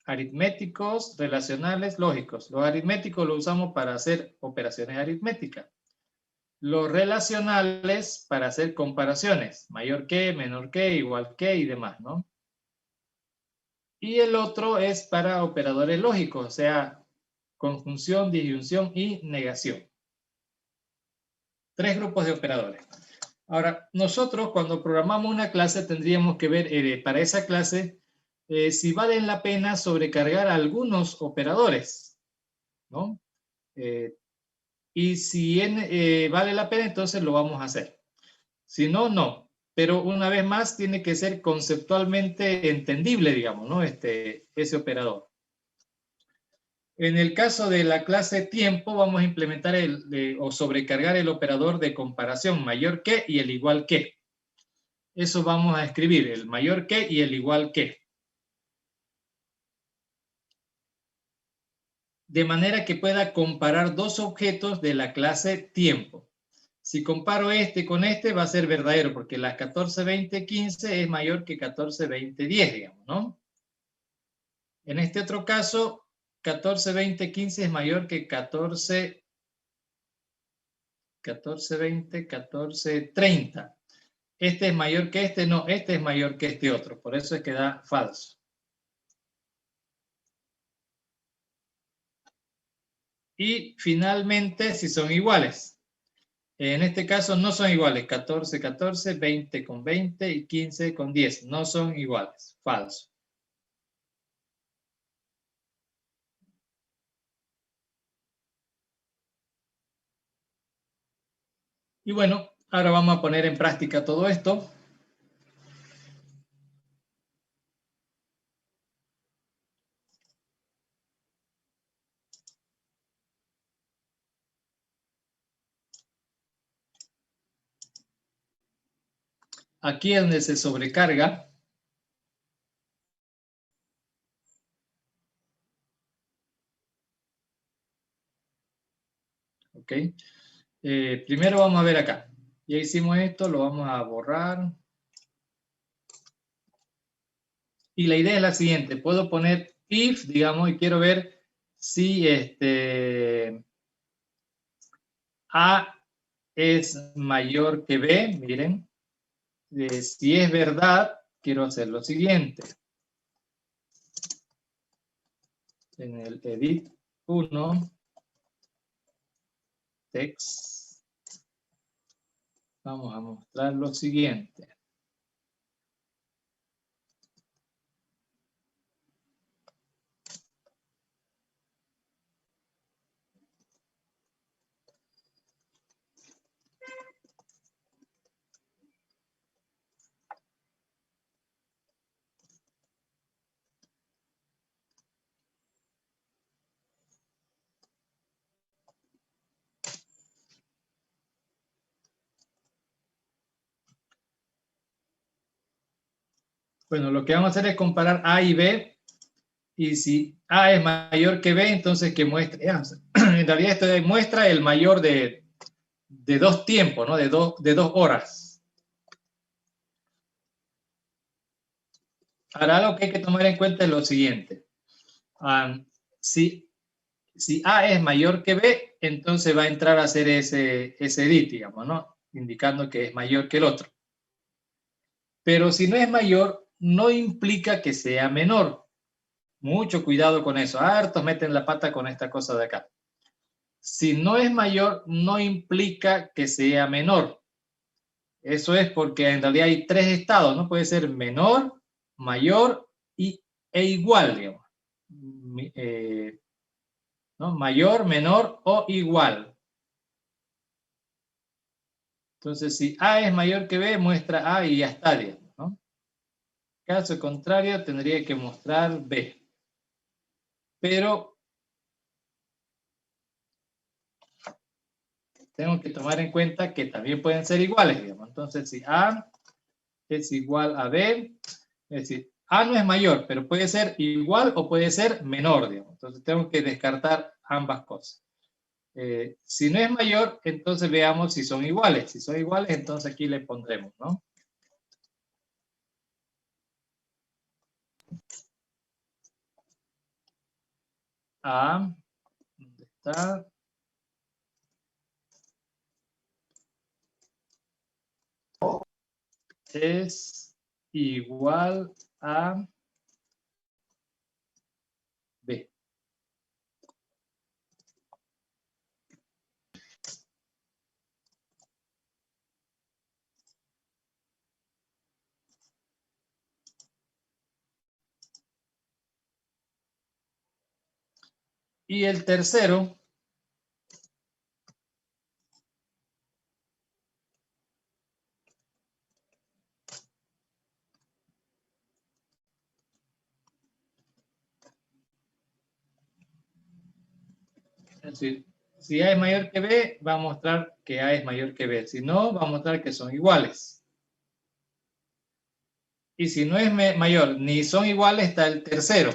Aritméticos, relacionales, lógicos. Los aritméticos los usamos para hacer operaciones aritméticas. Los relacionales para hacer comparaciones, mayor que, menor que, igual que y demás, ¿no? Y el otro es para operadores lógicos, o sea, conjunción, disyunción y negación. 3 grupos de operadores. Ahora, nosotros cuando programamos una clase tendríamos que ver para esa clase si vale la pena sobrecargar algunos operadores, ¿no? Y si vale la pena, entonces lo vamos a hacer. Si no, no. Pero una vez más tiene que ser conceptualmente entendible, digamos, ¿no? Ese operador. En el caso de la clase tiempo, vamos a implementar o sobrecargar el operador de comparación mayor que y el igual que. Eso vamos a escribir, el mayor que y el igual que. De manera que pueda comparar dos objetos de la clase tiempo. Si comparo este con este, va a ser verdadero, porque la 142015 es mayor que 142010, digamos, ¿no? En este otro caso, 142015 es mayor que 1430. Este es mayor que este, no, este es mayor que este otro, por eso es que da falso. y finalmente si son iguales. En este caso no son iguales, 14, 14, 20 con 20 y 15 con 10. No son iguales, falso. Y bueno, ahora vamos a poner en práctica todo esto. Aquí es donde se sobrecarga. ¿Ok? Primero vamos a ver acá. Ya hicimos esto, lo vamos a borrar. Y la idea es la siguiente. Puedo poner if, digamos, y quiero ver si A es mayor que B. Miren. Si es verdad, quiero hacer lo siguiente. En el edit 1, text, vamos a mostrar lo siguiente. Bueno, lo que vamos a hacer es comparar A y B. Y si A es mayor que B, entonces que muestre. En realidad esto muestra el mayor de dos tiempos, ¿no? De dos horas. Ahora lo que hay que tomar en cuenta es lo siguiente. Si A es mayor que B, entonces va a entrar a hacer ese edit, digamos, ¿no? Indicando que es mayor que el otro. Pero si no es mayor, no implica que sea menor. Mucho cuidado con eso. Hartos meten la pata con esta cosa de acá. Si no es mayor, no implica que sea menor. Eso es porque en realidad hay tres estados, ¿no? Puede ser menor, mayor e igual, digamos. ¿No? Mayor, menor o igual. Entonces, si A es mayor que B, muestra A y ya está, digamos, ¿no? Caso contrario, tendría que mostrar B. Pero tengo que tomar en cuenta que también pueden ser iguales, digamos. Entonces, si A es igual a B, es decir, A no es mayor, pero puede ser igual o puede ser menor, digamos. Entonces, tengo que descartar ambas cosas. Si no es mayor, entonces veamos si son iguales. Si son iguales, entonces aquí le pondremos, ¿no? A, ¿dónde está? Es igual a B. Y el tercero, es decir, si A es mayor que B, va a mostrar que A es mayor que B. Si no, va a mostrar que son iguales. Y si no es mayor ni son iguales, está el tercero.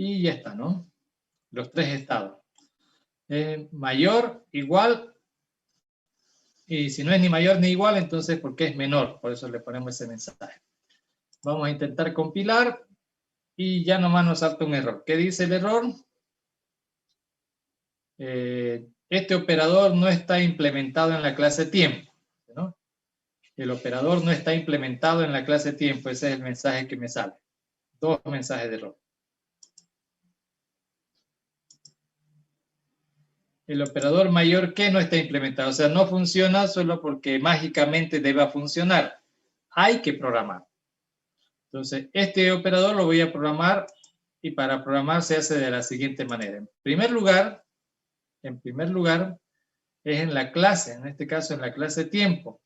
Y ya está, ¿no? Los tres estados. Mayor, igual, y si no es ni mayor ni igual, entonces porque es menor, por eso le ponemos ese mensaje. Vamos a intentar compilar y ya nomás nos salta un error. ¿Qué dice el error? Este operador no está implementado en la clase tiempo, ¿no? El operador no está implementado en la clase tiempo, ese es el mensaje que me sale. Dos mensajes de error. El operador mayor que no está implementado, o sea, no funciona solo porque mágicamente deba funcionar. Hay que programar. Entonces, este operador lo voy a programar y para programar se hace de la siguiente manera. En primer lugar, es en la clase, en este caso en la clase tiempo.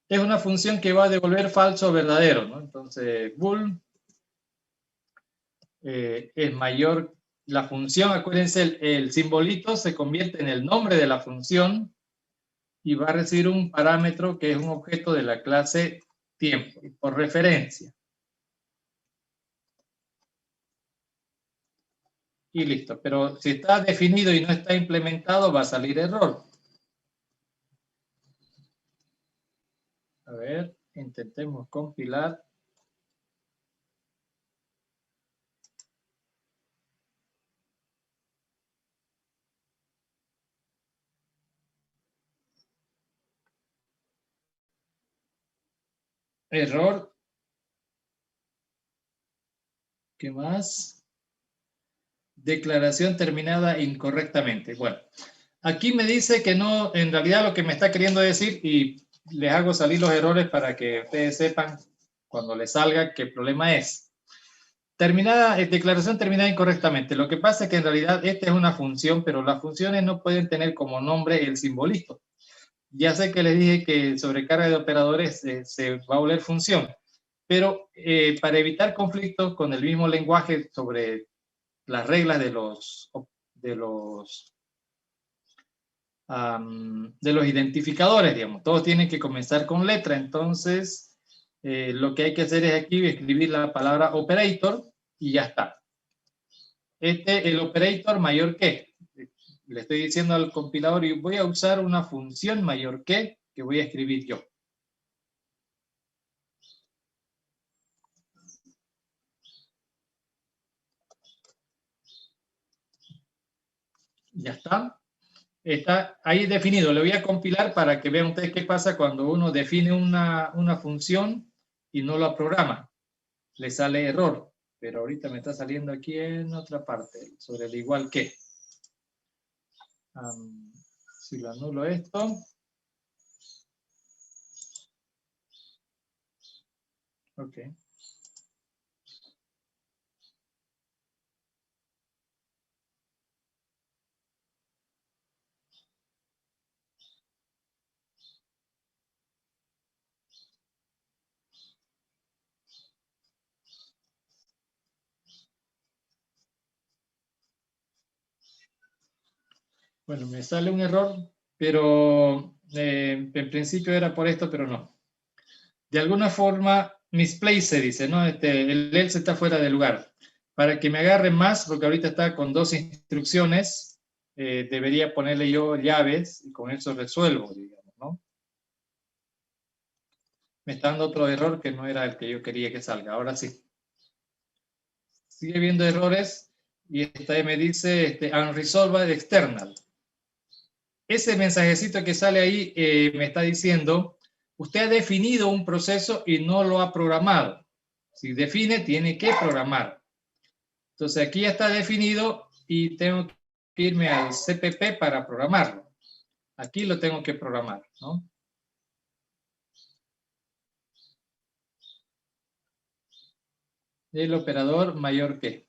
Es una función que va a devolver falso o verdadero, ¿no? Entonces, bool es mayor, la función, acuérdense, el simbolito se convierte en el nombre de la función y va a recibir un parámetro que es un objeto de la clase tiempo, por referencia. Y listo, pero si está definido y no está implementado, va a salir error. A ver, intentemos compilar. Error. ¿Qué más? Declaración terminada incorrectamente. Bueno, aquí me dice que no, en realidad lo que me está queriendo decir, y les hago salir los errores para que ustedes sepan cuando les salga qué problema es. Declaración terminada incorrectamente. Lo que pasa es que en realidad esta es una función, pero las funciones no pueden tener como nombre el simbolito. Ya sé que les dije que sobrecarga de operadores se va a volver función, pero para evitar conflictos con el mismo lenguaje sobre las reglas de los identificadores, digamos, todos tienen que comenzar con letra, entonces lo que hay que hacer es aquí escribir la palabra operator y ya está. El operator mayor que, le estoy diciendo al compilador y voy a usar una función mayor que voy a escribir yo. Ya está. Está ahí definido. Le voy a compilar para que vean ustedes qué pasa cuando uno define una función y no la programa. Le sale error. Pero ahorita me está saliendo aquí en otra parte, sobre el igual que. Si lo anulo esto. Ok. Bueno, me sale un error, pero en principio era por esto, pero no. De alguna forma, misplace se dice, ¿no? El else está fuera de lugar. Para que me agarre más, porque ahorita está con dos instrucciones, debería ponerle yo llaves y con eso resuelvo, digamos, ¿no? Me está dando otro error que no era el que yo quería que salga. Ahora sí. Sigue viendo errores y esta me dice unresolved external. Ese mensajecito que sale ahí me está diciendo, usted ha definido un proceso y no lo ha programado. Si define, tiene que programar. Entonces aquí ya está definido y tengo que irme al CPP para programarlo. Aquí lo tengo que programar, ¿no? El operador mayor que.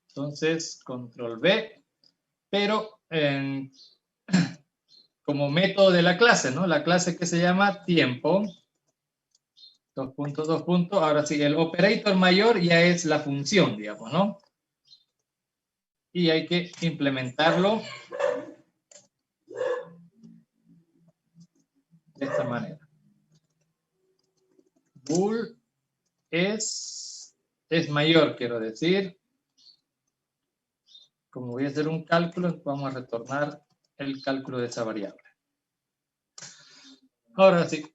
Entonces, control B, pero como método de la clase, ¿no? La clase que se llama tiempo. 2 puntos, 2 puntos. Ahora sí, el operator mayor ya es la función, digamos, ¿no? Y hay que implementarlo de esta manera. Bool es mayor, quiero decir. Como voy a hacer un cálculo, vamos a retornar el cálculo de esa variable. Ahora sí,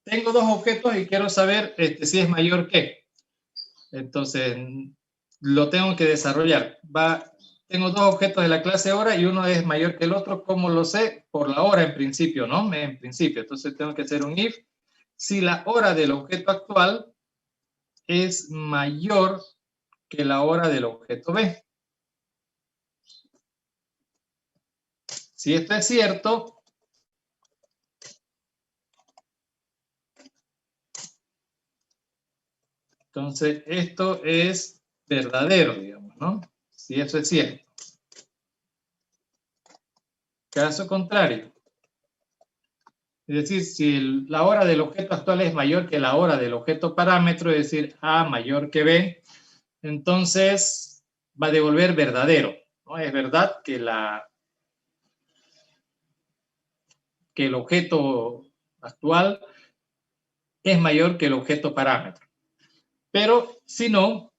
tengo dos objetos y quiero saber si es mayor que. Entonces, lo tengo que desarrollar. Tengo dos objetos de la clase hora y uno es mayor que el otro. ¿Cómo lo sé? Por la hora en principio, ¿no? En principio. Entonces, tengo que hacer un if. Si la hora del objeto actual es mayor que la hora del objeto B. Si esto es cierto, entonces esto es verdadero, digamos, ¿no? Si eso es cierto. Caso contrario. Es decir, si la hora del objeto actual es mayor que la hora del objeto parámetro, es decir, A mayor que B, entonces va a devolver verdadero, ¿no? Es verdad que el objeto actual es mayor que el objeto parámetro. Pero si no,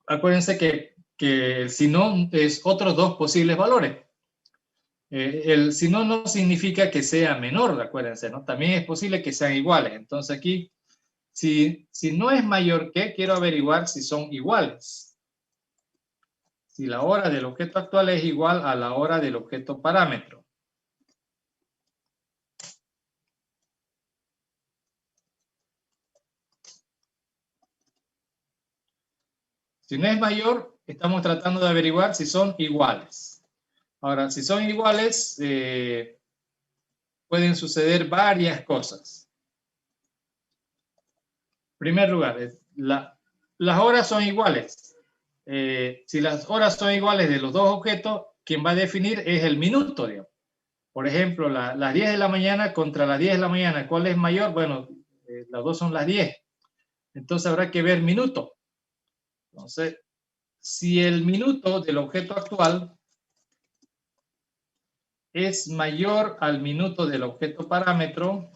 acuérdense que el si no es otros dos posibles valores. El si no, no significa que sea menor, acuérdense, ¿no? También es posible que sean iguales. Entonces aquí, si no es mayor que, quiero averiguar si son iguales. Si la hora del objeto actual es igual a la hora del objeto parámetro. Si no es mayor, estamos tratando de averiguar si son iguales. Ahora, si son iguales, pueden suceder varias cosas. En primer lugar, las horas son iguales. Si las horas son iguales de los dos objetos, quien va a definir es el minuto, digamos. Por ejemplo, las 10 de la mañana contra las 10 de la mañana, ¿cuál es mayor? Bueno, las dos son las 10. Entonces habrá que ver minuto. Entonces, si el minuto del objeto actual es mayor al minuto del objeto parámetro,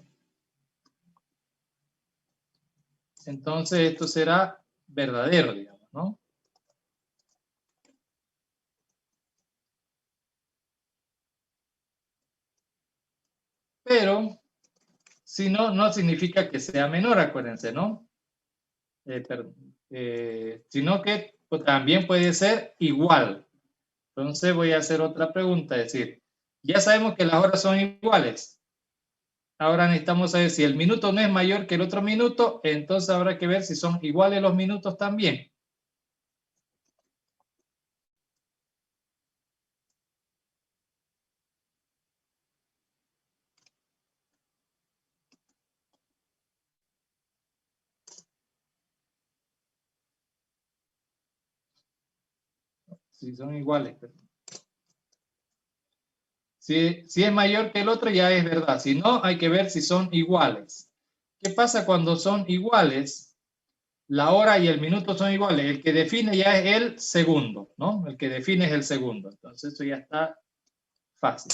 entonces esto será verdadero, digamos, ¿no? Pero, si no, no significa que sea menor, acuérdense, ¿no? Sino que pues, también puede ser igual. Entonces voy a hacer otra pregunta, es decir, ya sabemos que las horas son iguales. Ahora necesitamos saber si el minuto no es mayor que el otro minuto, entonces habrá que ver si son iguales los minutos también. Si son iguales. Si es mayor que el otro, ya es verdad. Si no, hay que ver si son iguales. ¿Qué pasa cuando son iguales? La hora y el minuto son iguales. El que define ya es el segundo, ¿no? El que define es el segundo. Entonces, eso ya está fácil.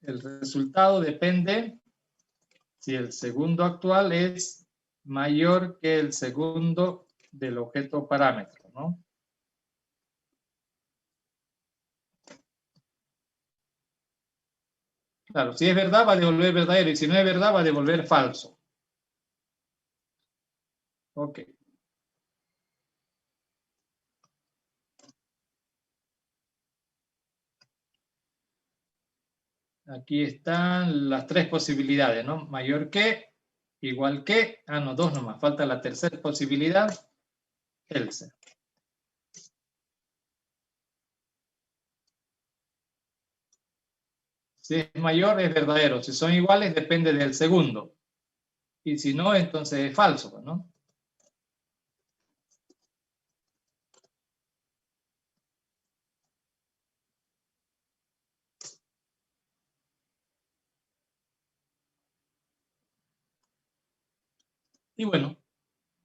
El resultado depende si el segundo actual es mayor que el segundo del objeto parámetro, ¿no? Claro, si es verdad va a devolver verdadero y si no es verdad va a devolver falso. Ok. Aquí están las tres posibilidades, ¿no? Mayor que, igual que, no, dos nomás, falta la tercera posibilidad, else. Si es mayor es verdadero, si son iguales depende del segundo. Y si no, entonces es falso, ¿no? Y bueno,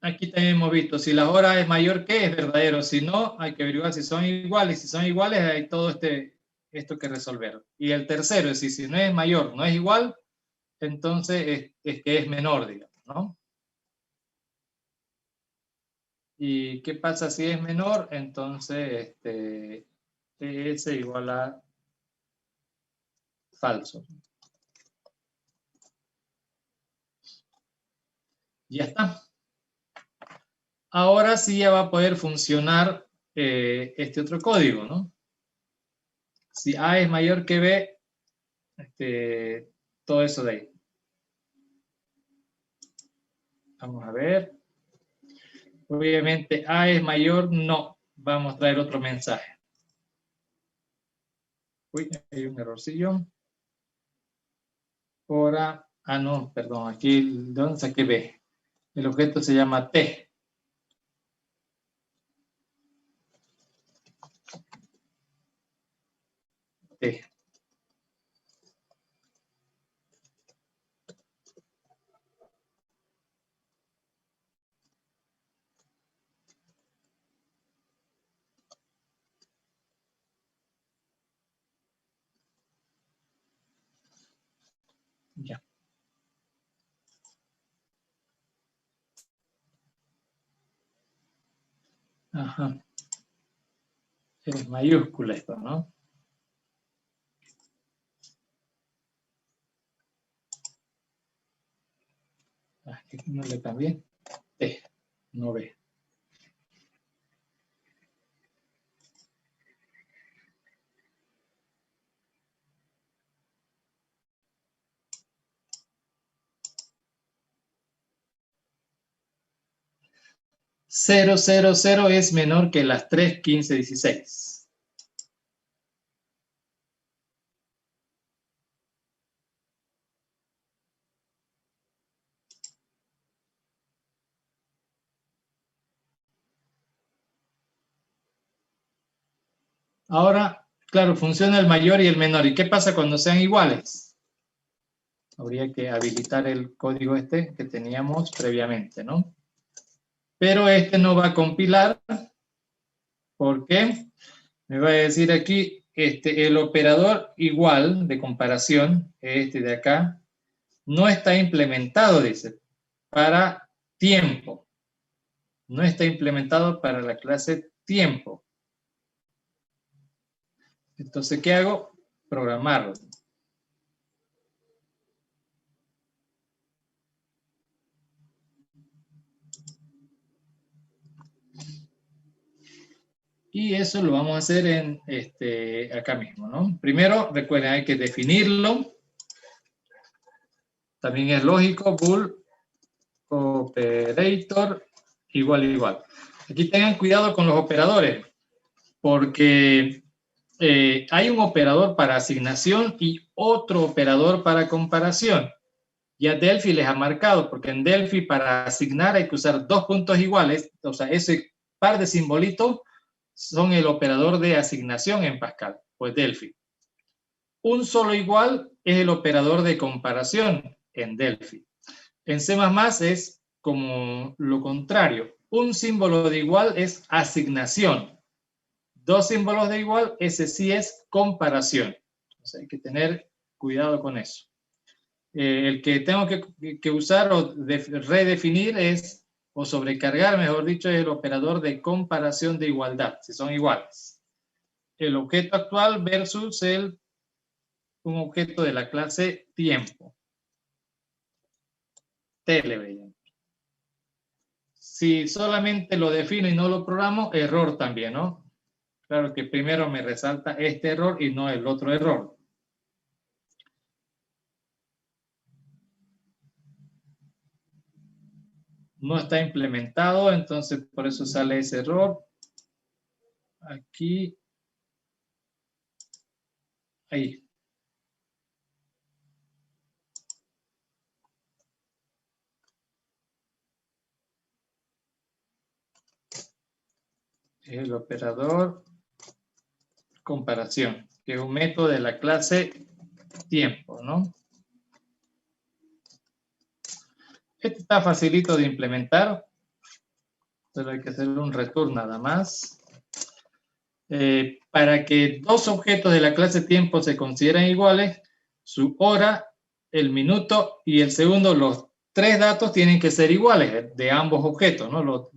Aquí también hemos visto, si la hora es mayor que, es verdadero. Si no, hay que averiguar si son iguales. Si son iguales, hay todo esto que resolver. Y el tercero es si no es mayor, no es igual, entonces es que es menor, digamos, ¿no? ¿Y qué pasa si es menor? Entonces, es igual a falso. Ya está. Ahora sí ya va a poder funcionar este otro código, ¿no? Si A es mayor que B, todo eso de ahí. Vamos a ver. Obviamente A es mayor, no. Vamos a traer otro mensaje. Uy, hay un errorcillo. Ahora, no, perdón, aquí, ¿de dónde saqué B? El objeto se llama T. T. Ya. Ajá. Es mayúscula esto, ¿no? Aquí no le cambié. T, no B. Cero, cero, cero es menor que las 3, 15, 16. Ahora, claro, funciona el mayor y el menor. ¿Y qué pasa cuando sean iguales? Habría que habilitar el código que teníamos previamente, ¿no? Pero no va a compilar. ¿Por qué? Me va a decir aquí, el operador igual de comparación, de acá, no está implementado, dice, para tiempo. No está implementado para la clase tiempo. Entonces, ¿qué hago? Programarlo. Y eso lo vamos a hacer en acá mismo, ¿no? Primero, recuerden, hay que definirlo. También es lógico, bool operator igual. Aquí tengan cuidado con los operadores, porque hay un operador para asignación y otro operador para comparación. Ya Delphi les ha marcado, porque en Delphi para asignar hay que usar 2 puntos iguales, o sea, ese par de simbolitos son el operador de asignación en Pascal, pues Delphi. Un solo igual es el operador de comparación en Delphi. En C++ es como lo contrario. Un símbolo de igual es asignación. 2 símbolos de igual, ese sí es comparación. Entonces hay que tener cuidado con eso. El que tengo que usar o redefinir o sobrecargar, mejor dicho, es el operador de comparación de igualdad, si son iguales. El objeto actual versus un objeto de la clase tiempo. Telegram. Si solamente lo defino y no lo programo, error también, ¿no? Claro que primero me resalta este error y no el otro error. No está implementado, entonces por eso sale ese error. Aquí. Ahí. El operador comparación, que es un método de la clase tiempo, ¿no? Este está facilito de implementar. Solo hay que hacer un return nada más. Para que dos objetos de la clase tiempo se consideren iguales, su hora, el minuto y el segundo, los tres datos tienen que ser iguales de ambos objetos, ¿no?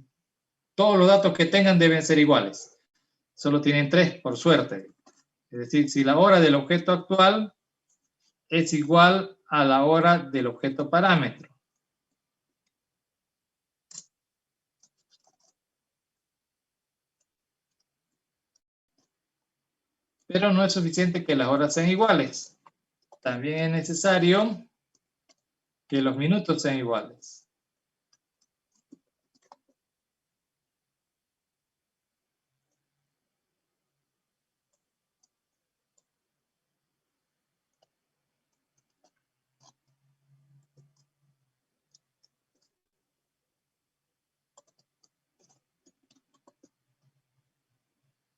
Todos los datos que tengan deben ser iguales. Solo tienen tres, por suerte. Es decir, si la hora del objeto actual es igual a la hora del objeto parámetro. Pero no es suficiente que las horas sean iguales. También es necesario que los minutos sean iguales.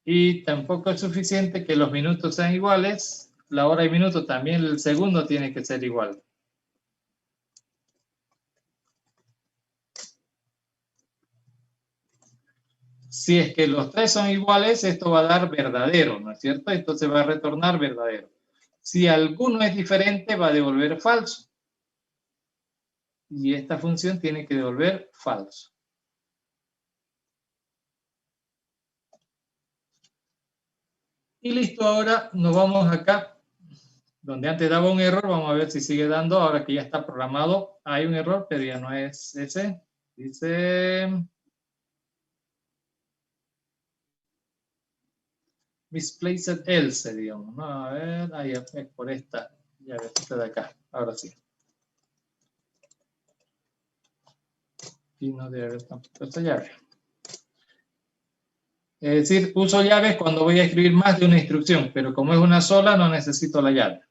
Y tampoco es suficiente que los minutos sean iguales. La hora y minuto también, el segundo tiene que ser igual. Si es que los tres son iguales, esto va a dar verdadero, ¿no es cierto? Entonces va a retornar verdadero. Si alguno es diferente, va a devolver falso. Y esta función tiene que devolver falso. Y listo, ahora nos vamos acá, donde antes daba un error, vamos a ver si sigue dando, ahora que ya está programado, hay un error, pero ya no es ese. Dice... misplaced else, digamos, ¿no? A ver, ahí es por esta llavecita de acá, ahora sí. Y no debe haber tampoco esta llave. Es decir, uso llaves cuando voy a escribir más de una instrucción, pero como es una sola, no necesito la llave.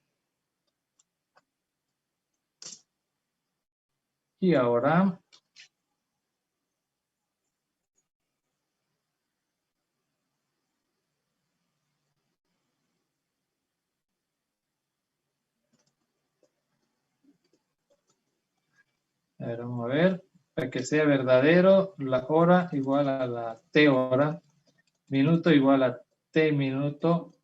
Y ahora... A ver, vamos a ver. Para que sea verdadero, la hora igual a la t hora, minuto igual a t minuto,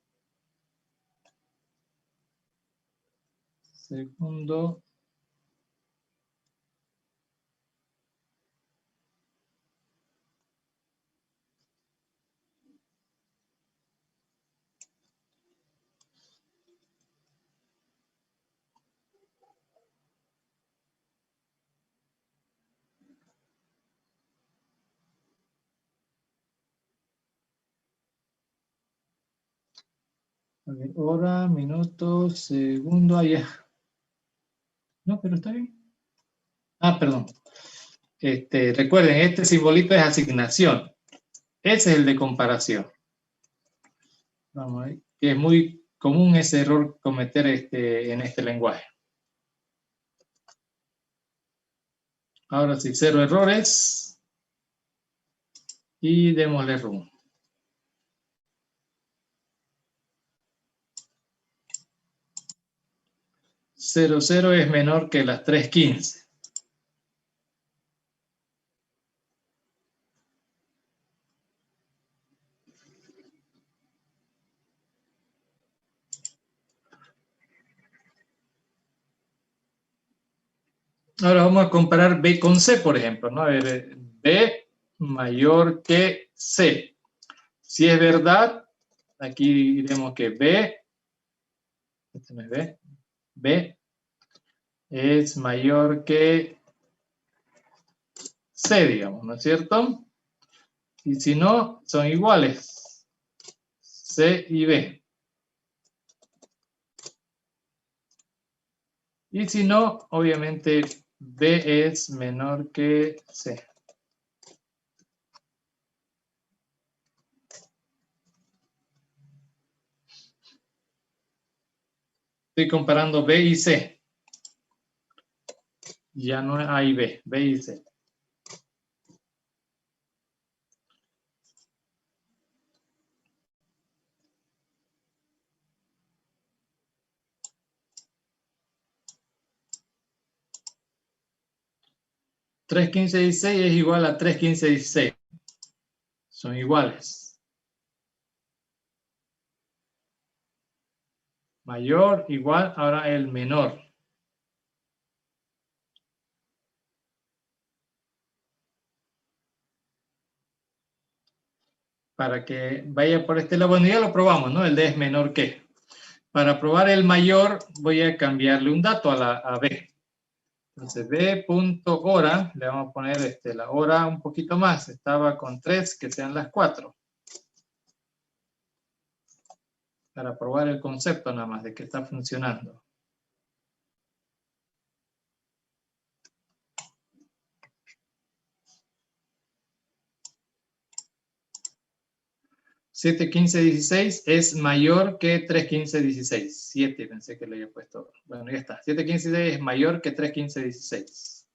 segundo. A ver, hora, minuto, segundo, allá. No, pero está bien. Ah, perdón. Recuerden, este simbolito es asignación. Ese es el de comparación. Vamos a ver. Es muy común ese error cometer en este lenguaje. Ahora sí, 0 errores. Y démosle run. 0, 0 es menor que las 3.15. Ahora vamos a comparar B con C, por ejemplo, ¿no? A ver, B mayor que C. Si es verdad, aquí diremos que B, este no es B, B es mayor que C, digamos, ¿no es cierto? Y si no, son iguales, C y B. Y si no, obviamente B es menor que C. Estoy comparando B y C. Ya no es A y B, B y C. Tres, 15, 16 es igual a 3, 15, 16. Son iguales. Mayor, igual, ahora el menor. Para que vaya por este lado. Bueno, ya lo probamos, ¿no? El D es menor que. Para probar el mayor, voy a cambiarle un dato a B. Entonces, B.hora, le vamos a poner la hora un poquito más. Estaba con 3, que sean las 4. Para probar el concepto nada más de que está funcionando. $7.15.16 es mayor que $3.15.16. 7, pensé que le había puesto. Bueno, ya está. $7.15.16 es mayor que $3.15.16.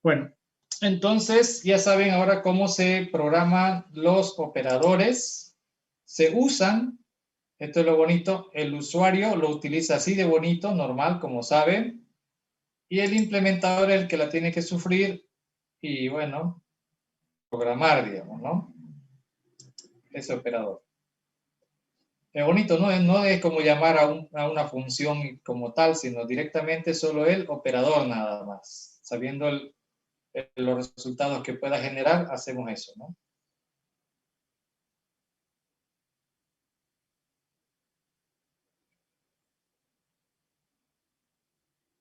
Bueno, entonces ya saben ahora cómo se programan los operadores. Se usan, esto es lo bonito, el usuario lo utiliza así de bonito, normal, como saben, y el implementador es el que la tiene que sufrir y, bueno, programar, digamos, ¿no? Ese operador. Es bonito, no es como llamar a una función como tal, sino directamente solo el operador nada más. Sabiendo los resultados que pueda generar, hacemos eso, ¿no?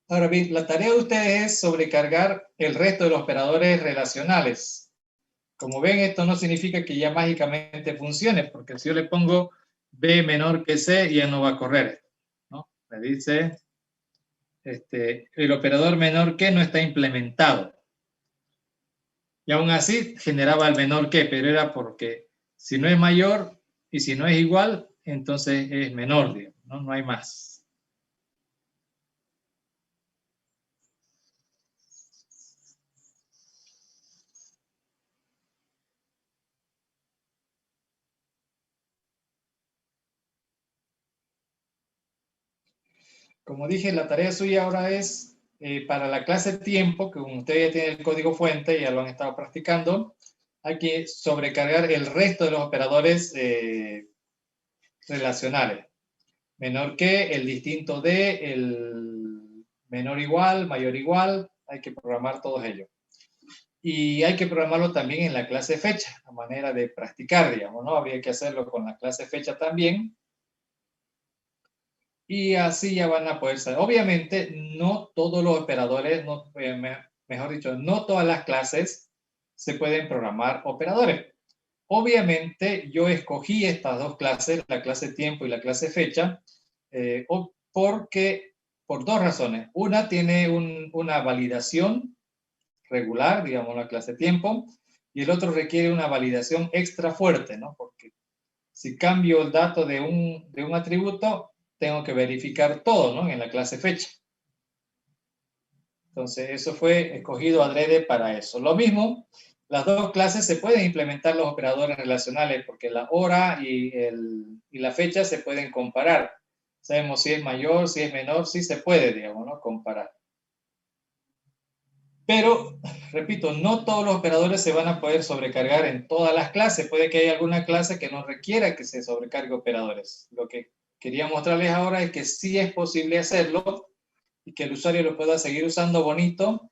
Ahora bien, la tarea de ustedes es sobrecargar el resto de los operadores relacionales. Como ven, esto no significa que ya mágicamente funcione, porque si yo le pongo B menor que C, ya no va a correr, ¿no? Me dice, el operador menor que no está implementado. Y aún así generaba el menor que, pero era porque si no es mayor y si no es igual, entonces es menor, digamos, ¿no? No hay más. Como dije, la tarea suya ahora es para la clase tiempo, que como usted ya tiene el código fuente, ya lo han estado practicando, hay que sobrecargar el resto de los operadores relacionales. Menor que, el distinto de, el menor igual, mayor igual, hay que programar todos ellos. Y hay que programarlo también en la clase fecha, a manera de practicar, digamos, ¿no? Habría que hacerlo con la clase fecha también. Y así ya van a poder saber. Obviamente, no todos los operadores, mejor dicho, no todas las clases se pueden programar operadores. Obviamente, yo escogí estas dos clases, la clase tiempo y la clase fecha, porque, por dos razones. Una tiene una validación regular, digamos, la clase tiempo, y el otro requiere una validación extra fuerte, ¿no? Porque si cambio el dato de un atributo, tengo que verificar todo, ¿no? En la clase fecha. Entonces, eso fue escogido adrede para eso. Lo mismo, las dos clases se pueden implementar los operadores relacionales porque la hora y la fecha se pueden comparar. Sabemos si es mayor, si es menor, sí se puede, digamos, ¿no? Comparar. Pero, repito, no todos los operadores se van a poder sobrecargar en todas las clases. Puede que haya alguna clase que no requiera que se sobrecargue operadores. Lo que quería mostrarles ahora es que sí es posible hacerlo y que el usuario lo pueda seguir usando bonito,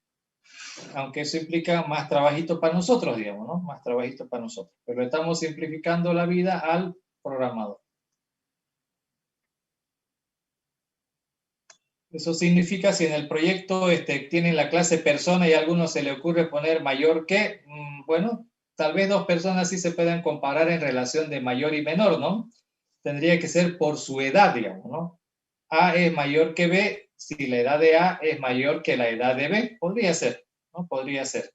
aunque eso implica más trabajito para nosotros, digamos, ¿no? Más trabajito para nosotros. Pero estamos simplificando la vida al programador. Eso significa si en el proyecto tienen la clase persona y a alguno se le ocurre poner mayor que, bueno, tal vez dos personas sí se puedan comparar en relación de mayor y menor, ¿no? Tendría que ser por su edad, digamos, ¿no? A es mayor que B, si la edad de A es mayor que la edad de B, podría ser, ¿no? Podría ser.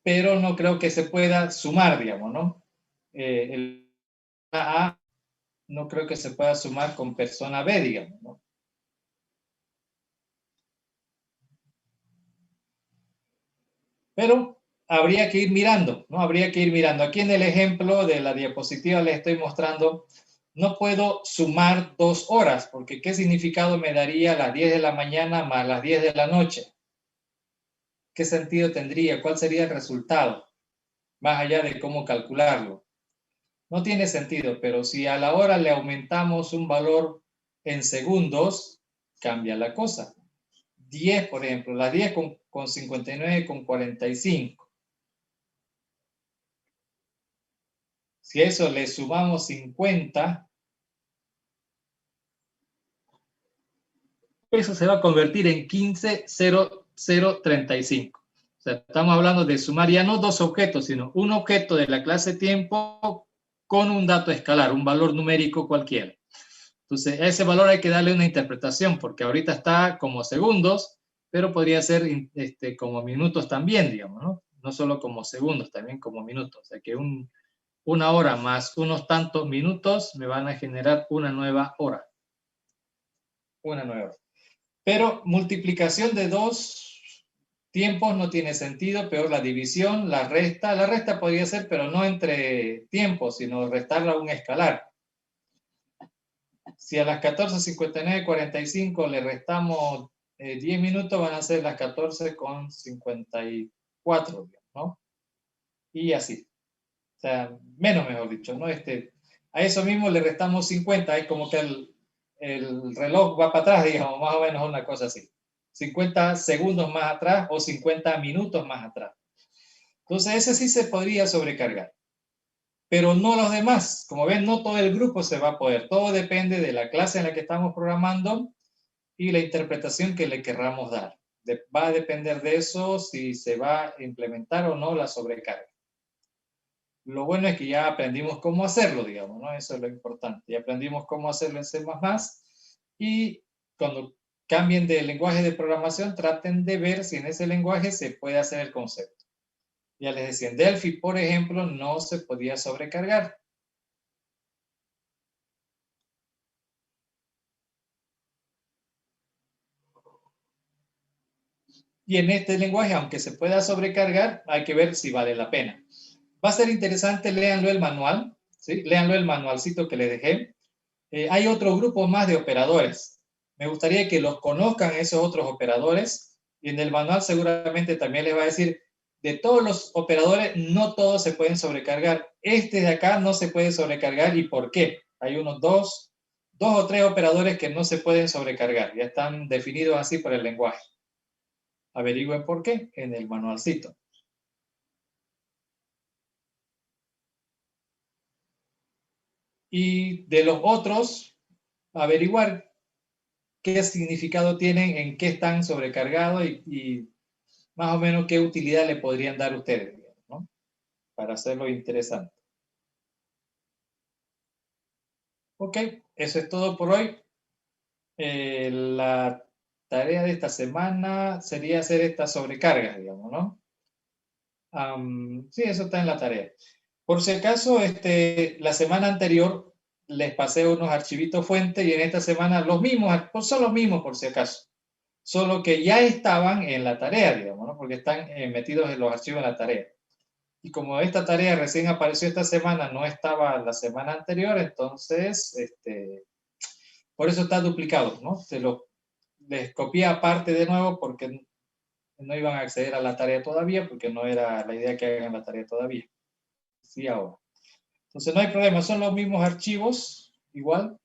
Pero no creo que se pueda sumar, digamos, ¿no? El A no creo que se pueda sumar con persona B, digamos, ¿no? Pero habría que ir mirando, ¿no? Habría que ir mirando. Aquí en el ejemplo de la diapositiva les estoy mostrando, no puedo sumar 2 horas, porque ¿qué significado me daría las 10 de la mañana más las 10 de la noche? ¿Qué sentido tendría? ¿Cuál sería el resultado? Más allá de cómo calcularlo. No tiene sentido, pero si a la hora le aumentamos un valor en segundos, cambia la cosa. 10, por ejemplo, las 10 con 59 con 45. Si a eso le sumamos 50, eso se va a convertir en 15,0035. O sea, estamos hablando de sumar ya no 2 objetos, sino un objeto de la clase tiempo con un dato escalar, un valor numérico cualquiera. Entonces, a ese valor hay que darle una interpretación, porque ahorita está como segundos, pero podría ser como minutos también, digamos, ¿no? No solo como segundos, también como minutos. O sea, que una hora más unos tantos minutos me van a generar una nueva hora. Una nueva. Pero multiplicación de 2 tiempos no tiene sentido, peor la división, la resta. La resta podría ser, pero no entre tiempos, sino restarla a un escalar. Si a las 14:59:45 le restamos 10 minutos, van a ser las 14:54, ¿no? Y así. O sea, menos, mejor dicho, ¿no? A eso mismo le restamos 50, es como que el reloj va para atrás, digamos, más o menos una cosa así. 50 segundos más atrás o 50 minutos más atrás. Entonces, ese sí se podría sobrecargar. Pero no los demás. Como ven, no todo el grupo se va a poder. Todo depende de la clase en la que estamos programando y la interpretación que le querramos dar. Va a depender de eso si se va a implementar o no la sobrecarga. Lo bueno es que ya aprendimos cómo hacerlo, digamos, ¿no? Eso es lo importante. Ya aprendimos cómo hacerlo en C++, y cuando cambien de lenguaje de programación, traten de ver si en ese lenguaje se puede hacer el concepto. Ya les decía, en Delphi, por ejemplo, no se podía sobrecargar. Y en este lenguaje, aunque se pueda sobrecargar, hay que ver si vale la pena. Va a ser interesante, léanlo el manual, ¿sí? Léanlo el manualcito que les dejé. Hay otro grupo más de operadores. Me gustaría que los conozcan esos otros operadores, y en el manual seguramente también les va a decir, de todos los operadores, no todos se pueden sobrecargar. Este de acá no se puede sobrecargar, ¿y por qué? Hay unos dos o tres operadores que no se pueden sobrecargar, ya están definidos así por el lenguaje. Averigüen por qué en el manualcito. Y de los otros, averiguar qué significado tienen, en qué están sobrecargados y más o menos qué utilidad le podrían dar ustedes, ¿no? Para hacerlo interesante. Ok, eso es todo por hoy. La tarea de esta semana sería hacer estas sobrecargas, digamos, ¿no? Sí, eso está en la tarea. Por si acaso, la semana anterior les pasé unos archivitos fuente y en esta semana los mismos, son los mismos por si acaso. Solo que ya estaban en la tarea, digamos, ¿no? Porque están metidos en los archivos en la tarea. Y como esta tarea recién apareció esta semana, no estaba la semana anterior, entonces, por eso está duplicado, ¿no? Les copié aparte de nuevo porque no iban a acceder a la tarea todavía, porque no era la idea que hagan la tarea todavía. Sí, ahora. Entonces no hay problema, son los mismos archivos, igual,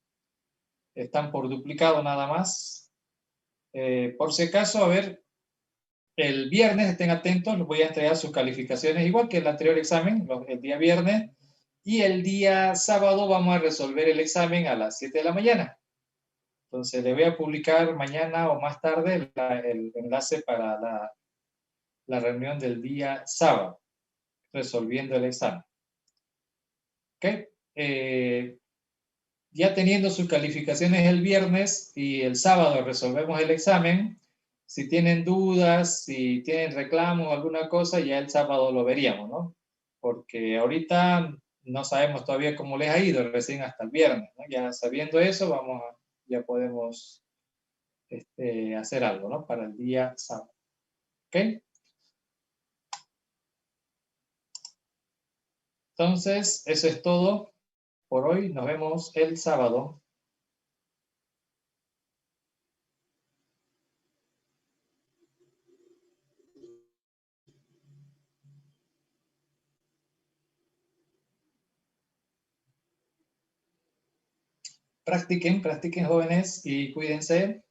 están por duplicado nada más. Por si acaso, a ver, el viernes, estén atentos, les voy a entregar sus calificaciones igual que el anterior examen, el día viernes, y el día sábado vamos a resolver el examen a las 7 de la mañana. Entonces le voy a publicar mañana o más tarde el enlace para la reunión del día sábado, resolviendo el examen. ¿Ok? Ya teniendo sus calificaciones el viernes y el sábado resolvemos el examen, si tienen dudas, si tienen reclamos o alguna cosa, ya el sábado lo veríamos, ¿no? Porque ahorita no sabemos todavía cómo les ha ido, recién hasta el viernes, ¿no? Ya sabiendo eso, ya podemos hacer algo, ¿no? Para el día sábado. ¿Ok? Entonces, eso es todo por hoy. Nos vemos el sábado. Practiquen, practiquen jóvenes y cuídense.